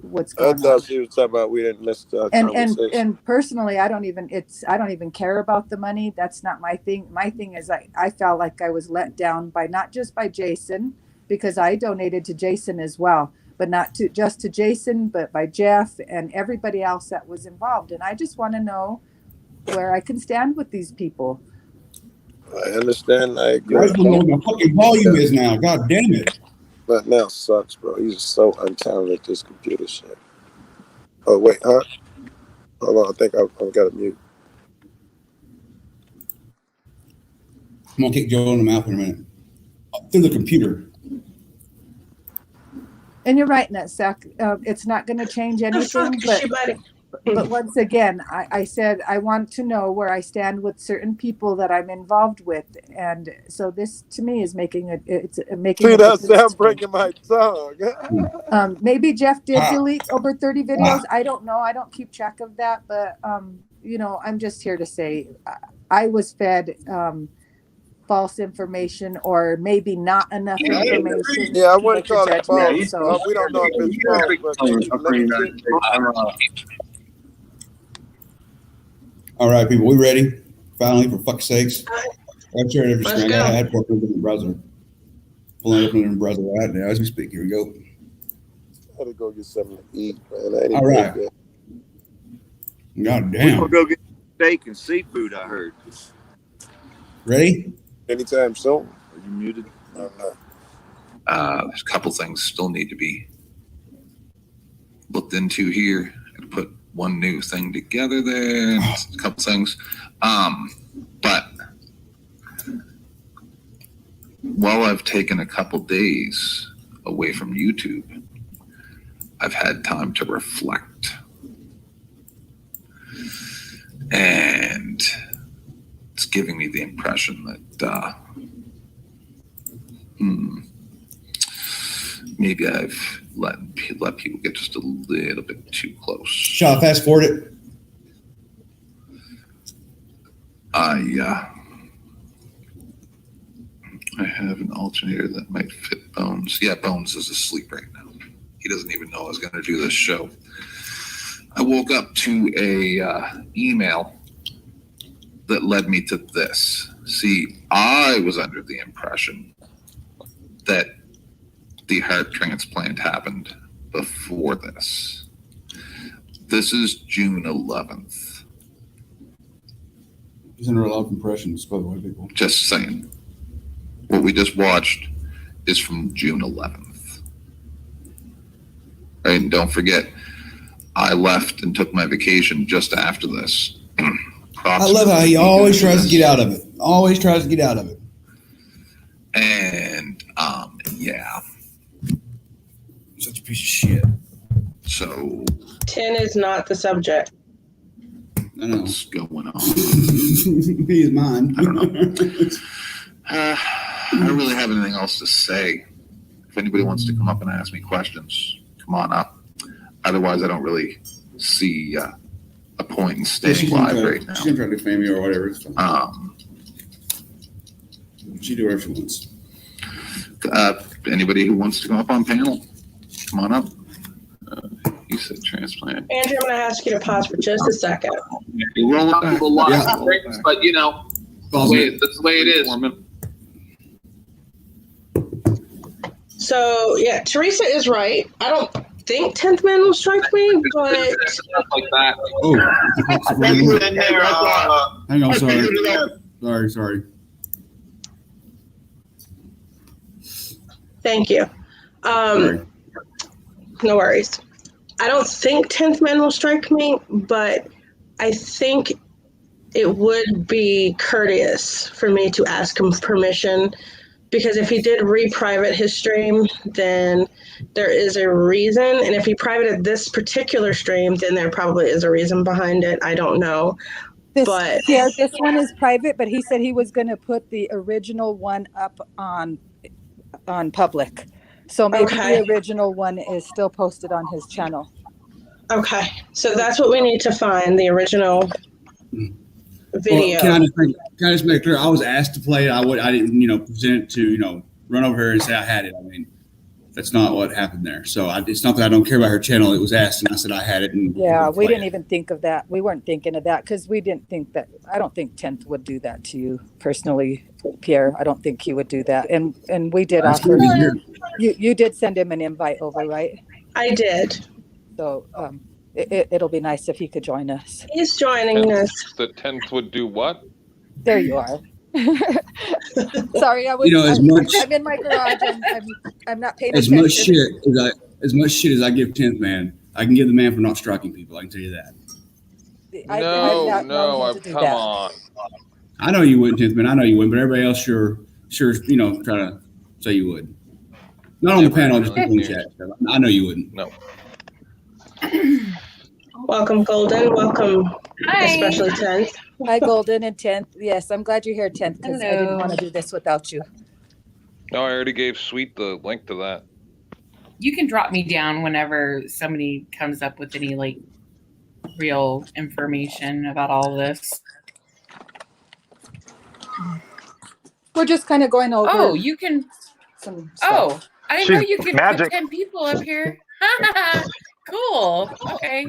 what's going on. I thought she was talking about we didn't miss the conversation. And personally, I don't even care about the money. That's not my thing. My thing is I felt like I was let down by not just by Jason, because I donated to Jason as well, but not just to Jason, but by Jeff and everybody else that was involved. And I just want to know where I can stand with these people. I understand. I agree. I don't know what the fucking volume is now. God damn it. That now sucks, bro. He's so untalented at this computer shit. Oh, wait, huh? Hold on. I think I've got to mute. I'm going to kick Joe in the mouth in a minute. Through the computer. And you're right, Nutsack. It's not going to change anything, but once again, I said I want to know where I stand with certain people that I'm involved with, and so this to me is making a making. See, that's I'm breaking my tongue. Maybe Jeff did delete over 30 videos. I don't know. I don't keep track of that, but you know, I'm just here to say I was fed false information or maybe not enough information. Yeah, I wouldn't call it false. Yeah, so we don't know if it's false, but all right, people, we ready? Finally, for fuck's sakes. I've shared every screen. I had to open the browser. Pulling it up in the browser right now as we speak. Here we go. I had to go get something to eat, man. All right. God damn. We're going to go get steak and seafood, I heard. Ready? Anytime soon. Are you muted? I don't know. There's a couple things still need to be looked into here. I put one new thing together there, a couple things. But while I've taken a couple days away from YouTube, I've had time to reflect. And it's giving me the impression that maybe I've let people get just a little bit too close. Shall I fast forward it? I have an alternator that might fit Bones. Yeah, Bones is asleep right now. He doesn't even know I was going to do this show. I woke up to a email that led me to this. See, I was under the impression that the heart transplant happened before this. This is June 11th. He's under a lot of impressions, by the way, people. Just saying. What we just watched is from June 11th. Right, and don't forget, I left and took my vacation just after this. I love how he always tries to get out of it. Always tries to get out of it. And, yeah. Such a piece of shit. So. 10 is not the subject. I know. What's going on? He is mine. I don't know. I don't really have anything else to say. If anybody wants to come up and ask me questions, come on up. Otherwise, I don't really see a point in staying live right now. She can try to defame you or whatever. She do whatever she wants. Anybody who wants to come up on panel, come on up. You said transplant. Andrew, I'm going to ask you to pause for just a second. You're rolling back. A lot of things, but you know, that's the way it is. So, yeah, Teresa is right. I don't think 10th Man will strike me, but... Like that. Oh. Hang on, sorry. Thank you. No worries. I don't think 10th Man will strike me, but I think it would be courteous for me to ask him permission, because if he did re-private his stream, then there is a reason. And if he privated this particular stream, then there probably is a reason behind it. I don't know. This one is private, but he said he was going to put the original one up on public. So maybe the original one is still posted on his channel. Okay. So that's what we need to find, the original video. Well, can I just make clear? I was asked to play it. I didn't, present it to, run over here and say I had it. I mean, that's not what happened there. So it's not that I don't care about her channel. It was asked, and I said I had it. And yeah, we didn't even think of that. We weren't thinking of that because we didn't think that. I don't think 10th would do that to you personally, Pierre. I don't think he would do that. And we did offer. You did send him an invite over, right? I did. So it'll be nice if he could join us. He's joining us. The 10th would do what? There you are. Sorry, I was. I'm in my garage. I'm not paying as attention. much shit as I give 10th man, I can give the man for not striking people. I can tell you that. Come on. I know you wouldn't, 10th man. I know you wouldn't, but everybody else sure, try to say you would. Not on the panel, just in the chat. I know you wouldn't. No. Welcome, Golden. Welcome, Hi. especially 10th. Hi, Golden and 10th. Yes, I'm glad you're here, 10th, because I didn't want to do this without you. No, I already gave Sweet the link to that. You can drop me down whenever somebody comes up with any like real information about all this. We're just kind of going over. Oh, you can. Some Oh, stuff. I didn't know you could put 10 people up here. Cool. Okay.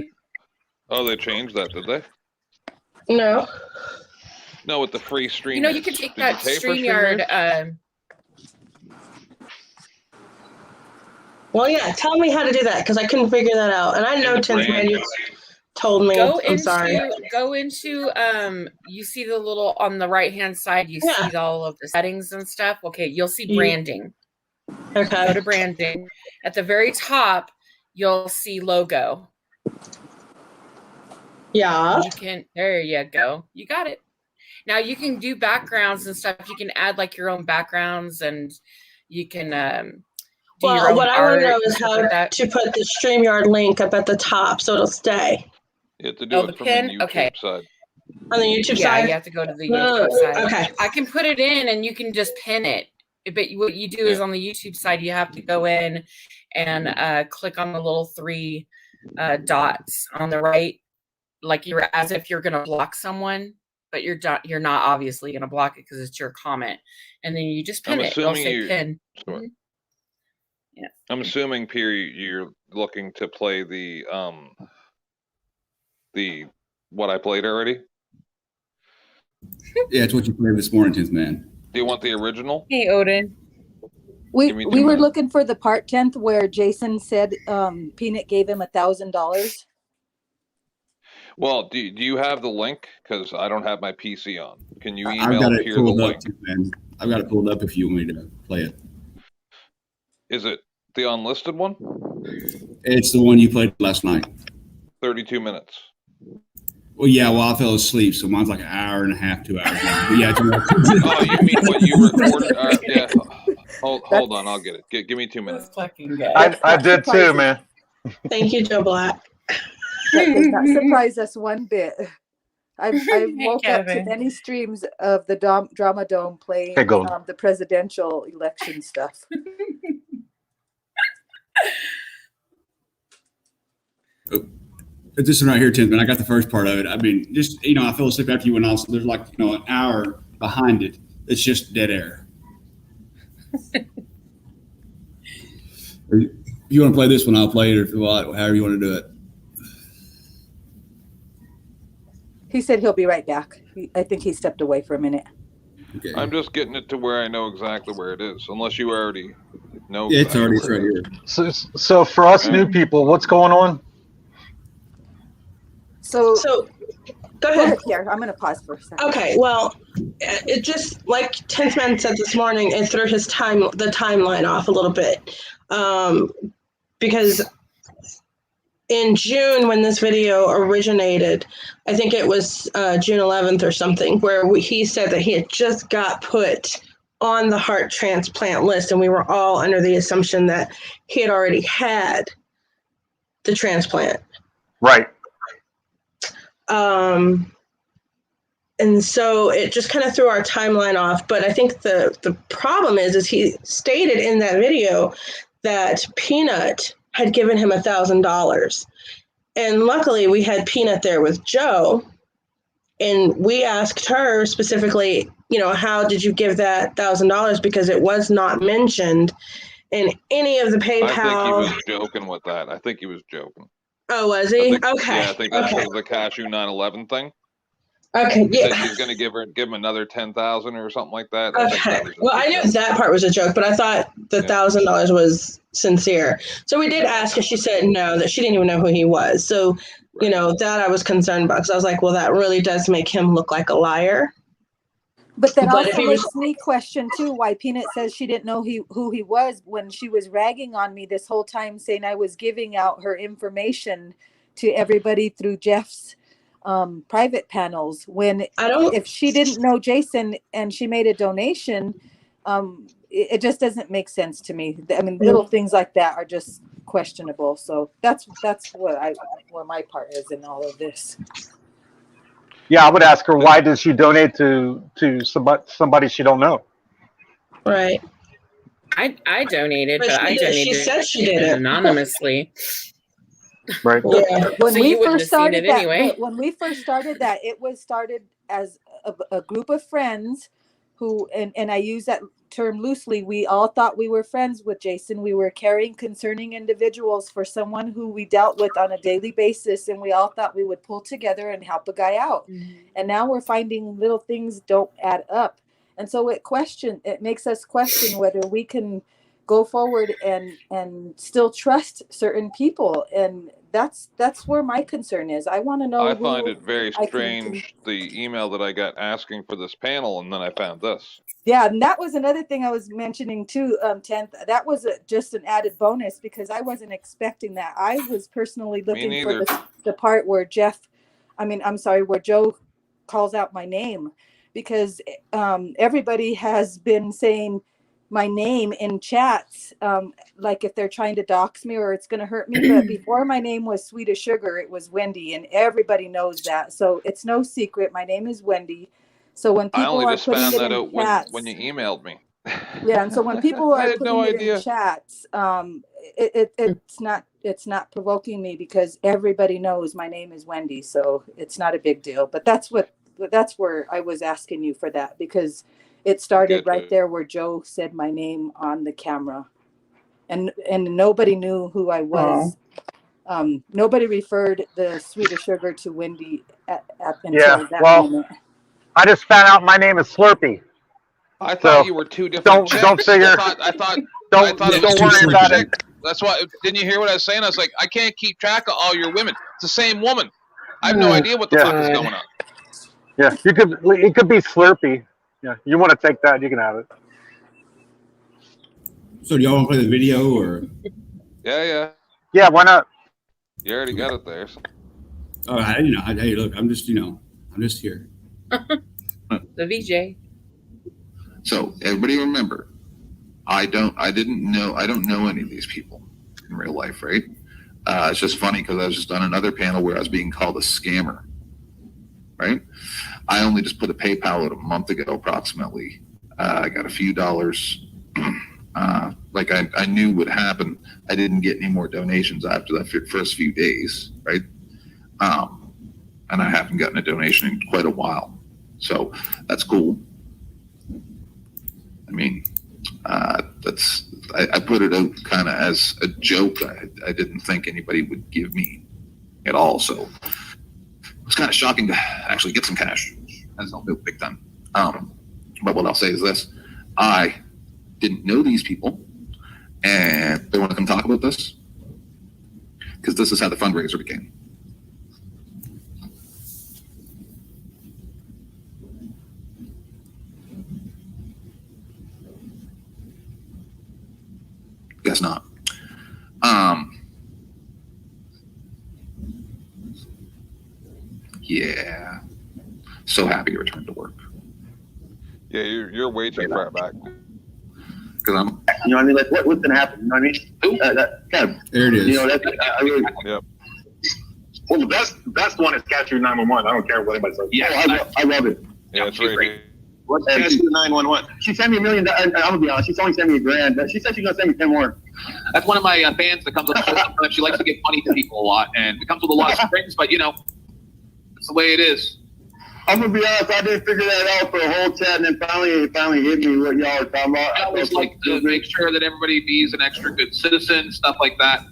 Oh, they changed that, did they? No. No, with the free stream. You know, you can take that StreamYard. Well, yeah. Tell me how to do that because I couldn't figure that out, and I know 10th man you told me. I'm sorry. Go into you see the little on the right hand side. You see all of the settings and stuff. Okay, you'll see branding. Okay. Go to branding. At the very top, you'll see logo. Yeah. You can. There you go. You got it. Now you can do backgrounds and stuff. You can add like your own backgrounds, and you can. Do your Well, own what I want to know art is and stuff how like that. to put the StreamYard link up at the top so it'll stay. You have to do it from the YouTube side. On the YouTube Yeah, side? you have to go to the Oh, YouTube side. okay. I can put it in and you can just pin it. But what you do is on the YouTube side, you have to go in and click on the little three dots on the right, like you're as if you're going to block someone, but you're not obviously going to block it because it's your comment. And then you just pin it. It'll say pin. Sorry. Yeah. I'm assuming, Pierre, you're looking to play the what I played already. Yeah, it's what you played this morning, 10th man. Do you want the original? Hey, Odin. We Give me 2 were minutes. looking for the part 10th where Jason said Peanut gave him $1,000. Well, do you have the link? Because I don't have my PC on. Can you I've email got it Pierre the pulled up, link? 10th man. I've got it pulled up if you want me to play it. Is it the unlisted one? It's the one you played last night. 32 minutes. Well, yeah, I fell asleep, so mine's like an hour and a half, 2 hours long. But yeah, it's Oh, you mean what you recorded? Yeah. Hold on, I'll get it. Give me 2 minutes. I did too, man. Thank you, Joe Black. That does not surprise us one bit. I woke up to Kevin. many streams of the Drama Dome playing Okay, go. the presidential election stuff. This one right here, 10th man. I got the first part of it. I mean, just, I fell asleep after you went off, so there's like, an hour behind it. It's just dead air. If you want to play this one, I'll play it, or if you want, however you want to do it. He said he'll be right back. I think he stepped away for a minute. Okay. I'm just getting it to where I know exactly where it is, unless you already know. Yeah, it's exactly right where it here. is. So for us new people, what's going on? So go ahead. Pierre. I'm going to pause for a second. Okay, well, it just like 10th man said this morning, it threw the timeline off a little bit, because in June when this video originated, I think it was June 11th or something, where he said that he had just got put on the heart transplant list, and we were all under the assumption that he had already had the transplant. Right. And so it just kind of threw our timeline off. But I think the problem is he stated in that video that Peanut had given him $1,000. And luckily we had Peanut there with Joe. And we asked her specifically, how did you give that $1,000? Because it was not mentioned in any of the PayPal. I think he was joking with that. I think he was joking. Oh, was he? Okay. Yeah, I think that was the Cashew 9/11 thing. Okay, He said yeah. she's going to give him another 10,000 or something like that. I think Okay. that was Well, I knew that part was a joke, but I thought the $1,000 was sincere. So we did ask, and she said no, that she didn't even know who he was. So, you know, that I was concerned about because I was like, well, that really does make him look like a liar. But that But if also he makes was, me question too why Peanut says she didn't know who he was when she was ragging on me this whole time, saying I was giving out her information to everybody through Jeff's private panels. When if she didn't know Jason and she made a donation, it just doesn't make sense to me. I mean, little things like that are just questionable. So that's what my part is in all of this. Yeah, I would ask her why did she donate to somebody she don't know. Right. I donated, But but she I did- donated she said she did it. anonymously. Right. Yeah. When So we you wouldn't first have seen started it that, anyway. when we first started that, it was started as a group of friends who, and I use that term loosely, we all thought we were friends with Jason. We were caring, concerning individuals for someone who we dealt with on a daily basis, and we all thought we would pull together and help a guy out. And now we're finding little things don't add up. And so it makes us question whether we can go forward and still trust certain people. And that's where my concern is. I want to know I who find it very I can strange, the email that I got asking for this panel, and then I found this. Yeah, and that was another thing I was mentioning too, 10th. That was just an added bonus because I wasn't expecting that. I was personally looking for neither. the part where where Joe calls out my name, because everybody has been saying my name in chats, like if they're trying to dox me or it's going to hurt me. But before my name was Sweet as Sugar, it was Wendy, and everybody knows that. So it's no secret. My name is Wendy. So when I people only are just putting found it that in out chats, when you emailed me. yeah, and so when people I are had putting no it idea. in chats, it's not provoking me because everybody knows my name is Wendy, so it's not a big deal. But that's where I was asking you for that, because it started right there where Joe said my name on the camera, and nobody knew who I was. Nobody referred the Sweet as Sugar to Wendy until Yeah. that Well, moment. I just found out my name is Slurpee. I thought So, you were two different chicks. don't figure. I thought Don't it was worry two about different it. chicks. That's why. Didn't you hear what I was saying? I was like, I can't keep track of all your women. It's the same woman. I have no idea what the fuck is going on. Yeah, it could be Slurpee. Yeah, you want to take that? You can have it. So do y'all want to play the video or? Yeah. Yeah, why not? You already got it there. So. Oh, hey, look, I'm just here. The VJ. So everybody remember, I don't know any of these people in real life, right? It's just funny because I was just on another panel where I was being called a scammer, right? I only just put a PayPal out a month ago, approximately. I got a few dollars. Like I knew would happen. I didn't get any more donations after that first few days, right? And I haven't gotten a donation in quite a while. So that's cool. I mean, I put it out kind of as a joke. I didn't think anybody would give me at all. So it was kind of shocking to actually get some cash. That's not big time. But what I'll say is this. I didn't know these people, and they want to come talk about this because this is how the fundraiser began. Guess not. Yeah. So happy to return to work. Yeah, you're way too far back. Because I'm, you know what I mean? Like, what's going to happen? You know what I mean? There it is. You know, I really. Yep. Well, the best one is Cashew 911. I don't care what anybody says. Yeah, I love it. Yeah, it's right here. What's Cashew 911? She sent me $1 million. I'm gonna be honest. She's only sent me $1,000, but she said she's gonna send me 10 more. That's one of my fans that comes on the show sometimes. She likes to give money to people a lot, and it comes with a lot of strings, but you know, it's the way it is. I'm gonna be honest. I didn't figure that out for a whole chat, and then finally hit me what y'all are talking about. I always like to make sure that everybody is an extra good citizen, stuff like that.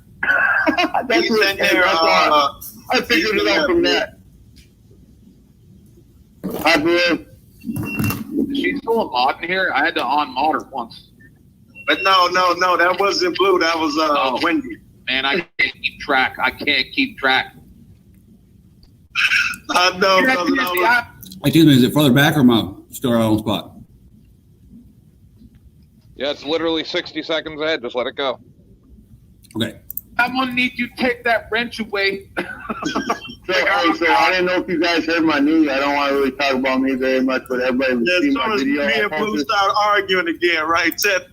That's what I figured it out from that. Hi, Blue. Is she still a mod in here? I had to on-mod her once. But no, that wasn't Blue. That was Wendy. Man, I can't keep track. I know. Excuse me, is it farther back or am I still right on the spot? Yeah, it's literally 60 seconds ahead. Just let it go. Okay. I'm gonna need you to take that wrench away. So I didn't know if you guys heard my news. I don't want to really talk about me very much, but everybody was seeing my video. Me and Blue start arguing again, right, Ted?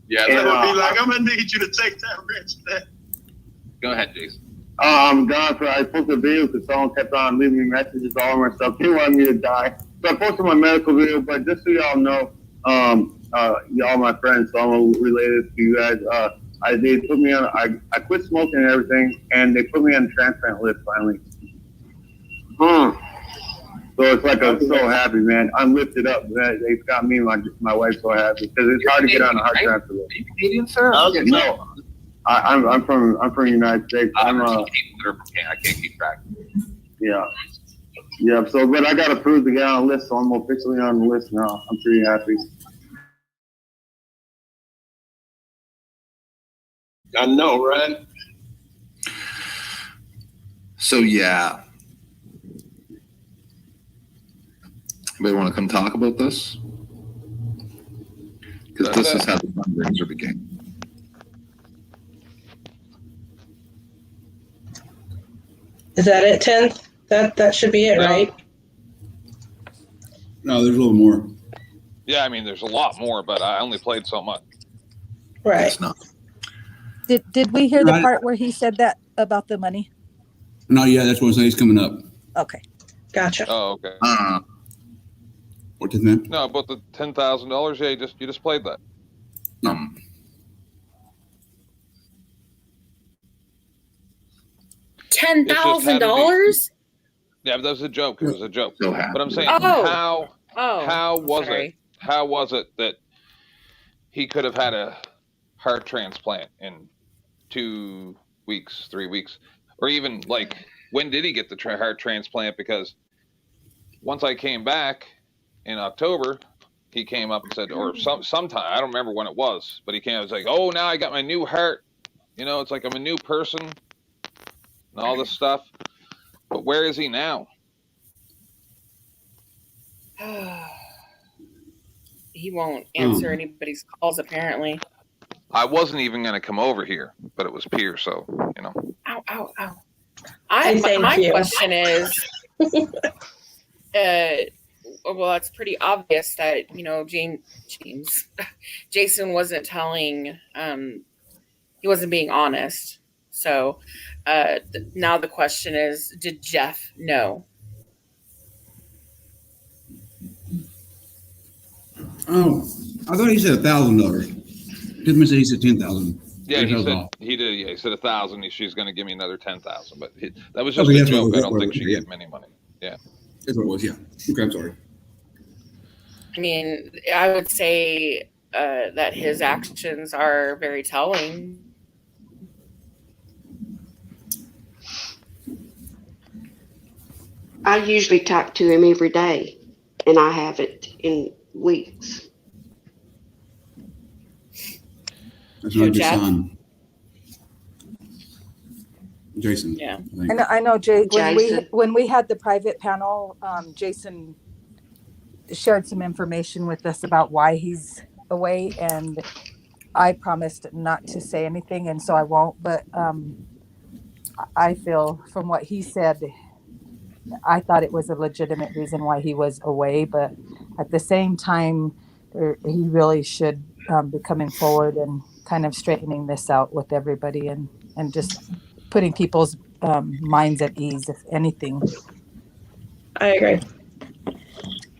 Yeah. And I'll be like, I'm gonna need you to take that wrench back. Go ahead, Jason. I'm gone for I posted a video because someone kept on leaving me messages all over and stuff. They wanted me to die. So I posted my medical video, but just so y'all know, y'all my friends, so I'm related to you guys. They put me on, I quit smoking and everything, and they put me on the transplant list finally. So it's like I'm so happy, man. I'm lifted up. Man. They've got me and my wife so happy because it's hard to get on a heart transplant list. Are you Canadian, sir? No, I'm from the United States. I can't keep track. Yeah. So, but I got approved to get on the list, so I'm officially on the list now. I'm pretty happy. I know, right? So yeah. Anybody want to come talk about this? Because this is how the fundraiser began. Is that it, 10th? That should be it, right? No, there's a little more. Yeah, I mean, there's a lot more, but I only played so much. Right. Did we hear the part where he said that about the money? No, yeah, that's what I'm saying. He's coming up. Okay. Gotcha. Oh, okay. What did that? No, about the $10,000. Yeah, you just played that. $10,000? Yeah, but that was a joke. It was a joke. So but I'm saying, Oh. how was sorry. it? How was it that he could have had a heart transplant in 2 weeks, 3 weeks, or even like when did he get the heart transplant? Because once I came back in October, he came up and said, or sometime I don't remember when it was, but he came. I was like, oh, now I got my new heart. You know, it's like I'm a new person and all this stuff. But where is he now? He won't answer anybody's calls, apparently. I wasn't even going to come over here, but it was Pierre, so, you know. Ow, ow, ow. Thank My you. question is, well, it's pretty obvious that, you know, Jason wasn't telling, he wasn't being honest. So now the question is, did Jeff know? Oh, I thought he said $1,000. Goodman said he said 10,000. Yeah, he did. Yeah, he said 1,000. She's going to give me another 10,000, but that was just Okay, a that's what joke. it was, I don't think she yeah. gave him any money. Yeah, That's what it was. Yeah. Okay, I'm sorry. I mean, I would say that his actions are very telling. I usually talk to him every day, and I haven't in weeks. That's not a good Jeff? sign. Jason. Yeah. I think. I know, Jay. Jason. When we had the private panel, Jason shared some information with us about why he's away, and I promised not to say anything, and so I won't. But I feel from what he said, I thought it was a legitimate reason why he was away. But at the same time, he really should be coming forward and kind of straightening this out with everybody, and just putting people's minds at ease, if anything. I agree.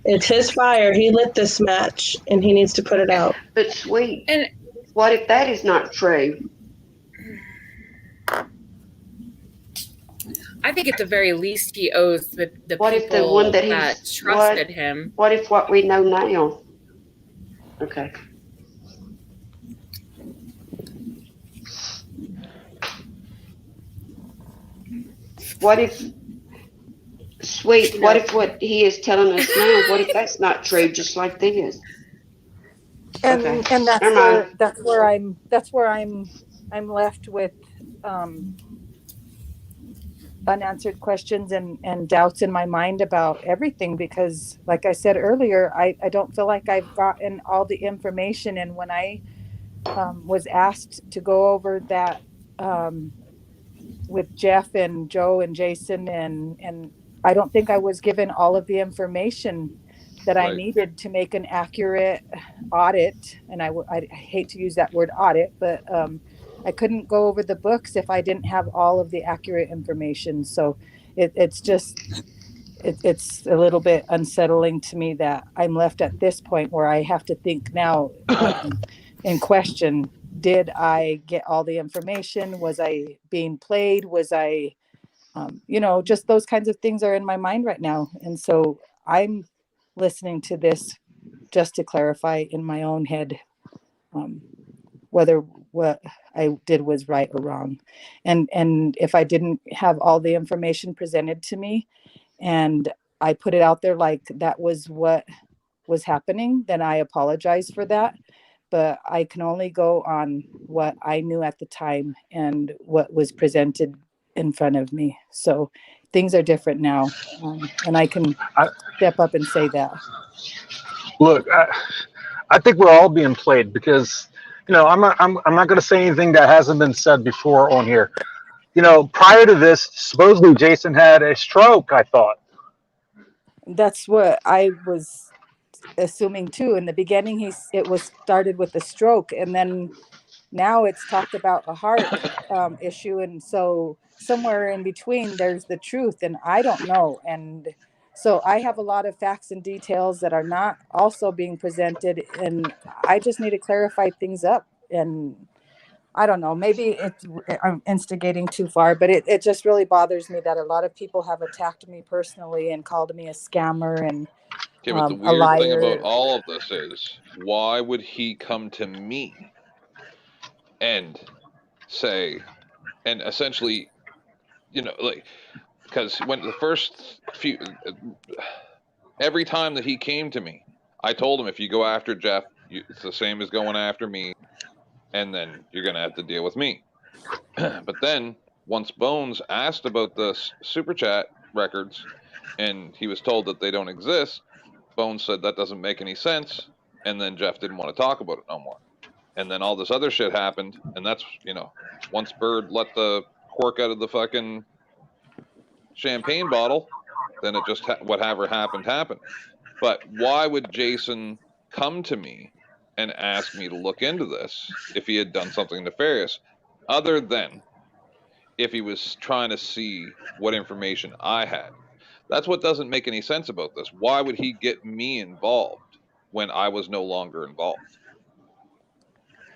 It's his fire. He lit this match, and he needs to put it out. But sweet, And what if that is not true? I think at the very least he owes the What people if the one that that he's trusted him. What if what we know now? Okay. What if Sweet. What if what he is telling us now, what if that's not true, just like this? And Okay. and Never mind. that's where I'm left with unanswered questions and doubts in my mind about everything, because like I said earlier, I don't feel like I've gotten all the information. And when I was asked to go over that with Jeff and Joe and Jason, and I don't think I was given all of the information that I Right. needed to make an accurate audit. And I hate to use that word audit, but I couldn't go over the books if I didn't have all of the accurate information. So it's a little bit unsettling to me that I'm left at this point where I have to think now in question, did I get all the information? Was I being played? Was I, just those kinds of things are in my mind right now. And so I'm listening to this just to clarify in my own head whether what I did was right or wrong. And if I didn't have all the information presented to me and I put it out there like that was what was happening, then I apologize for that. But I can only go on what I knew at the time and what was presented in front of me. So things are different now. And I can step up and say that. Look, I think we're all being played because, I'm not going to say anything that hasn't been said before on here. Prior to this, supposedly Jason had a stroke, I thought. That's what I was assuming too. In the beginning, it was started with a stroke, and then now it's talked about a heart issue. And so somewhere in between, there's the truth, and I don't know. And so I have a lot of facts and details that are not also being presented, and I just need to clarify things up. And I don't know, maybe I'm instigating too far, but it just really bothers me that a lot of people have attacked me personally and called me a scammer and Okay, but the a weird thing liar. about all of this is, why would he come to me and say, and essentially, because when the first few, every time that he came to me, I told him, if you go after Jeff, it's the same as going after me, and then you're going to have to deal with me. But then, once Bones asked about the Super Chat records, and he was told that they don't exist, Bones said that doesn't make any sense, and then Jeff didn't want to talk about it no more. And then all this other shit happened, and that's, once Bird let the cork out of the fucking champagne bottle, then it just, whatever happened. But why would Jason come to me and ask me to look into this if he had done something nefarious, other than if he was trying to see what information I had? That's what doesn't make any sense about this. Why would he get me involved when I was no longer involved?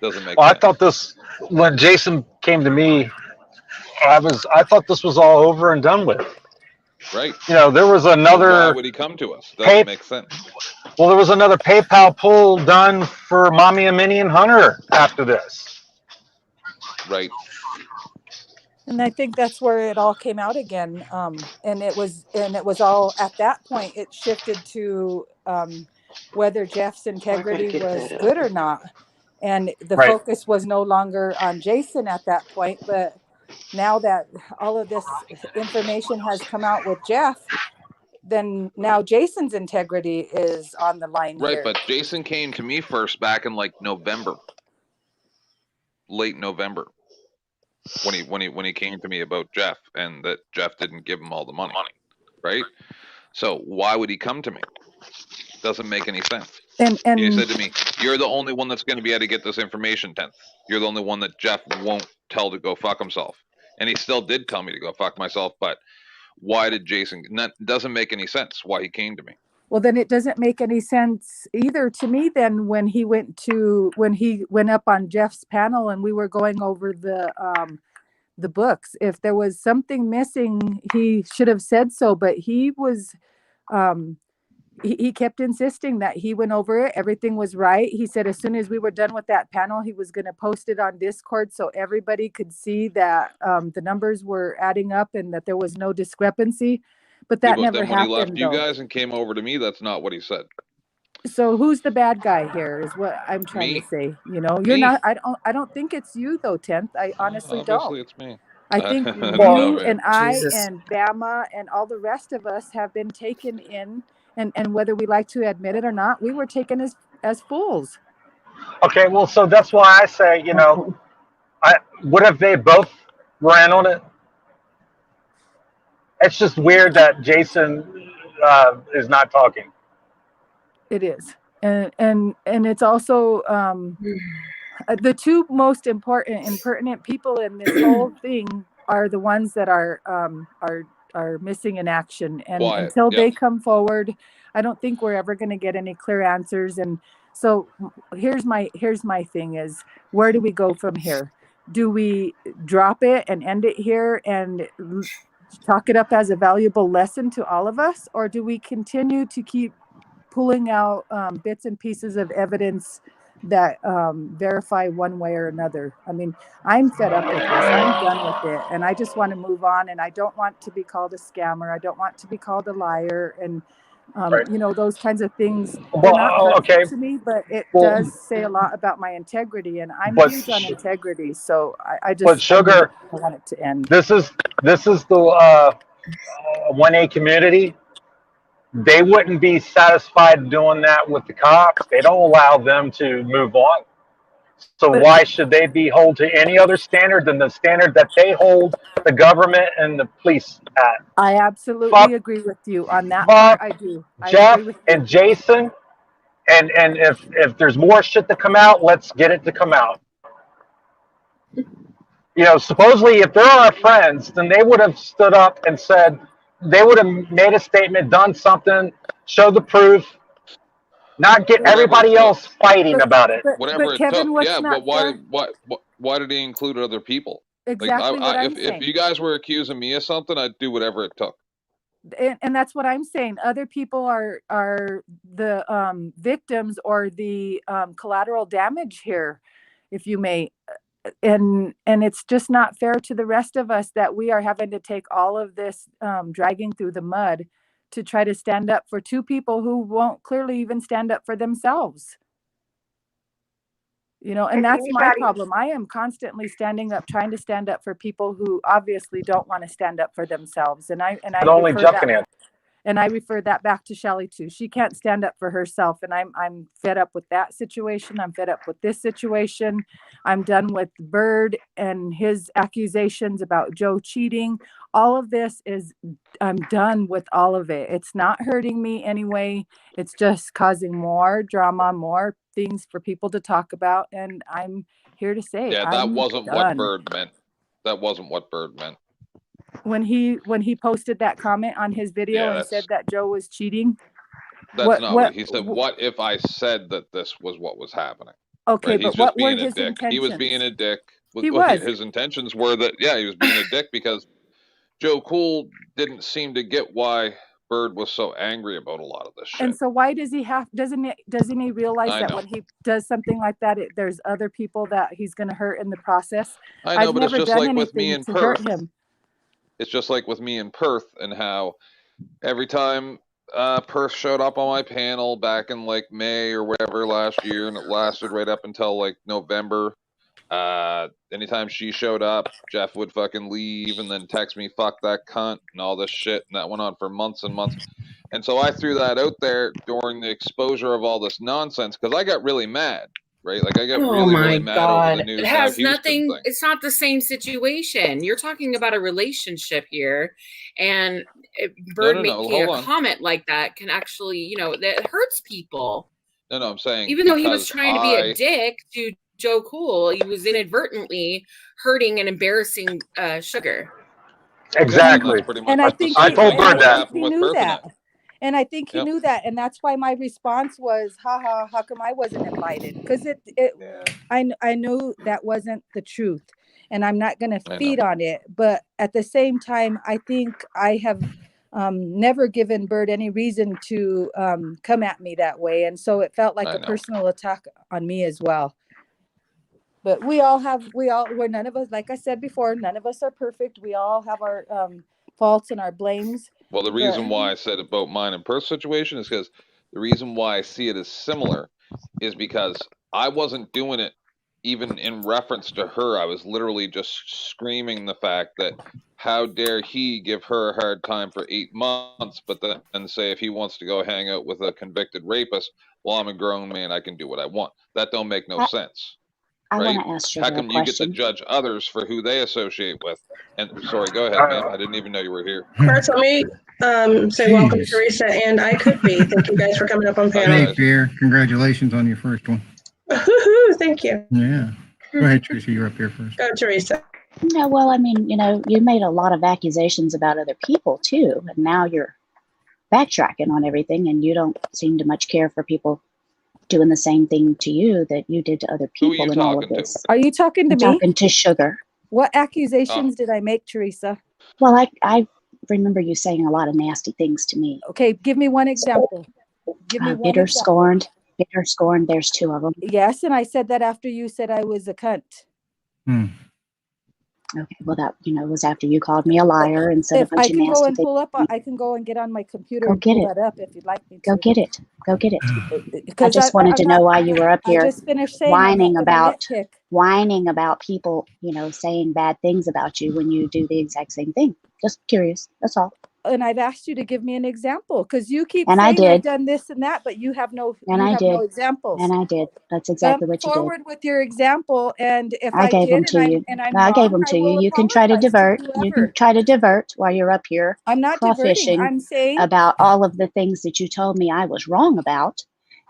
Doesn't make sense. I thought this, when Jason came to me, I thought this was all over and done with. Right. There was another. Why would he come to us? Doesn't make sense. Well, there was another PayPal pull done for Mommy and Minnie and Hunter after this. Right. And I think that's where it all came out again. And it was all at that point, it shifted to whether Jeff's integrity was good or not. And the focus was no longer on Jason at that point, but now that all of this information has come out with Jeff, then now Jason's integrity is on the line. Right, here. but Jason came to me first back in like November, late November, when he came to me about Jeff, and that Jeff didn't give him all the money, right? So why would he come to me? Doesn't make any sense. And he said to me, "You're the only one that's going to be able to get this information, 10th. You're the only one that Jeff won't tell to go fuck himself." And he still did tell me to go fuck myself, but why did Jason? That doesn't make any sense why he came to me. Well, then it doesn't make any sense either to me then when he went up on Jeff's panel and we were going over the books. If there was something missing, he should have said so, but he was he kept insisting that he went over it. Everything was right. He said as soon as we were done with that panel, he was going to post it on Discord so everybody could see that the numbers were adding up and that there was no discrepancy. But Yeah, that but never then when he left happened, you though. guys and came over to me, that's not what he said. So who's the bad guy here is what I'm trying Me. to say. You know, you're Me. not, I don't think it's you though, 10th. I honestly Obviously, don't. it's me. I think I don't know, you man. and I Jesus. and Bama and all the rest of us have been taken in, and whether we like to admit it or not, we were taken as fools. Okay, well, so that's why I say, what if they both ran on it? It's just weird that Jason is not talking. It is, and it's also the two most important and pertinent people in this whole thing are the ones that are missing in action, and Quiet. until Yep. they come forward, I don't think we're ever going to get any clear answers. And so here's my thing is, where do we go from here? Do we drop it and end it here and chalk it up as a valuable lesson to all of us, or do we continue to keep pulling out bits and pieces of evidence that verify one way or another? I mean, I'm fed up with this. I'm done with it. And I just want to move on. And I don't want to be called a scammer. I don't want to be called a liar. And, Right. those kinds of things, they're Well, not hurtful okay. to me, but it Well, does say a lot about my integrity. And I'm But huge on sh- integrity. So I But Sugar, want it to end. this is the 1A community. They wouldn't be satisfied doing that with the cops. They don't allow them to move on. So But- why should they be held to any other standard than the standard that they hold the government and the police at? I absolutely Fuck- agree with you on that fuck part. I do. I Jeff agree with you. and Jason, and if there's more shit to come out, let's get it to come out. Supposedly, if they're our friends, then they would have stood up and said, they would have made a statement, done something, showed the proof, not get Whatever everybody it else fighting But- about it. Whatever it Kevin, took. what's Yeah, not but why? fair- Why did he include other people? Exactly what I'm if saying. you guys were accusing me of something, I'd do whatever it took. And that's what I'm saying. Other people are the victims or the collateral damage here, if you may. And it's just not fair to the rest of us that we are having to take all of this dragging through the mud to try to stand up for two people who won't clearly even stand up for themselves. And that's my problem. I am constantly standing up, trying to stand up for people who obviously don't want to stand up for themselves. And I only refer Jeff that can answer. And I refer that back to Shelley too. She can't stand up for herself. And I'm fed up with that situation. I'm fed up with this situation. I'm done with Bird and his accusations about Joe cheating. All of this I'm done with all of it. It's not hurting me anyway. It's just causing more drama, more things for people to talk about. And I'm here to say, Yeah, that I'm wasn't what done. Bird meant. That wasn't what Bird meant. When he posted that comment on his video Yeah, and that's- said that Joe was cheating. That's not what he said. What if I said that this was what was happening? Okay, Right? but He's what just were being a his dick. He was intentions? being a dick. He Well, was. His intentions were that, yeah, he was being a dick because Joe Cool didn't seem to get why Bird was so angry about a lot of this shit. And so why does he doesn't he realize I that know. when he does something like that, there's other people that he's going to hurt in the process? I know, I've but it's never just done like with me anything in to hurt Perth. him. It's just like with me in Perth and how every time Perth showed up on my panel back in like May or whatever last year, and it lasted right up until like November. Anytime she showed up, Jeff would fucking leave and then text me, fuck that cunt, and all this shit. And that went on for months and months. And so I threw that out there during the exposure of all this nonsense because I got really mad, right? Like I got Oh really my mad God. over the news It Now has Houston nothing, thing. it's not the same situation. You're talking about a relationship here. And Bird no, making hold a on. comment like that can actually, that hurts people. No, I'm saying Even though he was because trying to be a dick to Joe Cool, he was inadvertently hurting and embarrassing Sugar. Exactly. That's pretty much And I the think I same told thing Bird that that. happened he with knew Perth and that. And I think he Yep. knew that, and that's why my response was, "Haha, how come I wasn't invited?" Because I know that wasn't the truth, and I'm not going I to know. feed on it. But at the same time, I think I have never given Bird any reason to come at me that way, and so it felt like I a know. personal attack on me as well. But we're none of us, like I said before, none of us are perfect. We all have our faults and our blames. Well, the reason why I said about mine and Perth's situation is because the reason why I see it as similar is because I wasn't doing it even in reference to her. I was literally just screaming the fact that how dare he give her a hard time for 8 months, but then say if he wants to go hang out with a convicted rapist, well, I'm a grown man, I can do what I want. That don't make no sense. I Right? want to ask you How a come you get to question. judge others for who they associate with? And sorry, go ahead, ma'am. I didn't even know you were here. First, let me say welcome, Jeez. Teresa, and I could be. Thank you guys for coming up on Hey, panel. Pierre, congratulations on your first one. Woohoo, thank you. Yeah. Go ahead, Teresa, you're up here first. Go, Teresa. No, well, I mean, you made a lot of accusations about other people too, and now you're backtracking on everything, and you don't seem to much care for people doing the same thing to you that you did to other Who are people you in all of talking to? this. Are you talking to I'm me? talking to Sugar. What Oh. accusations did I make, Teresa? Well, I remember you saying a lot of nasty things to me. Okay, give me one example. Give me one Bitter, example. scorned. There's 2 of them. Yes, and I said that after you said I was a cunt. Okay, well, that was after you called me a liar and said a If I bunch of can go nasty and things. pull up, I can go and get on my computer Go and get pull it. that up if you'd like me to. Go get it. Go get it. I Because just wanted to know why you were up I here just finished saying I'm not gonna nitpick. whining about people, saying bad things about you when you do the exact same thing. Just curious. That's all. And I've asked you to give me an example because you keep And I saying I've did. done this and that, but you have no And I did. examples. And I did. That's exactly Come what you did. forward with your example, and if I gave them did to you. and I'm I gave wrong, them I to you. will You can try to apologize divert. to You whoever. can try to divert while you're up here I'm not diverting. crawfishing I'm saying about all of the things that you told me I was wrong about.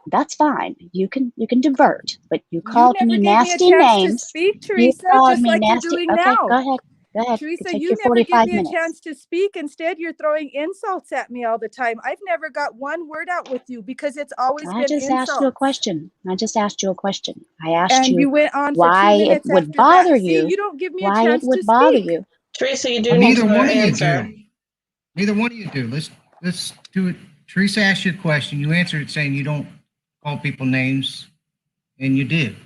That's fine. You can divert, but you you called never me gave me a nasty chance to names. speak, You Teresa, called just me like you're nasty. doing Okay, now. go ahead. Go ahead. Teresa, Take you your never give 45 me a minutes. chance to speak. Instead, you're throwing insults at me all the time. I've never got one word out with you because it's always I been just asked you a insults. question. I asked And you you went on for 2 why it minutes would after bother that. See, you. you don't give me a Why it chance to would bother speak. you. Teresa, you do Well, need neither to one of you answer. do. Neither one of you do. Let's do it. Teresa asked you a question. You answered it saying you don't call people names, and you did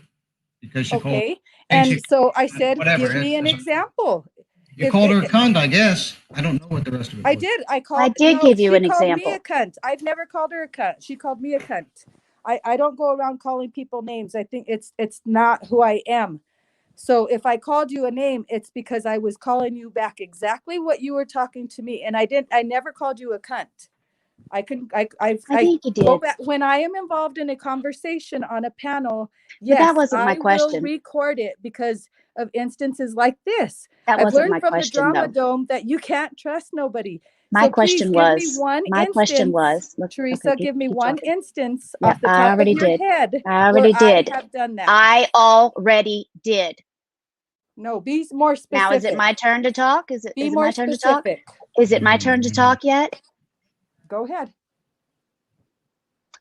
because you Okay. called. And so I said, Whatever. give me an example. You called her a cunt, I guess. I don't know what the rest of it was. I did. I did give you she an called me example. a cunt. I've never called her a cunt. She called me a cunt. I don't go around calling people names. I think it's not who I am. So if I called you a name, it's because I was calling you back exactly what you were talking to me. And I never called you a cunt. I think you did. go back when I am involved in a conversation on a panel. But Yes, that wasn't my I will question. record it because of instances like this. That I've wasn't learned my from question, the Drama though. Dome that you can't trust nobody. My So please question give me was. one My question instance. was. Teresa, give me keep one talking. instance Yeah, off the I top already of your did. head I already where did. I have done that. I already did. No, be more specific. Now, is it my turn to talk? Is it more my turn to talk? specific. Is it my turn to talk yet? Go ahead.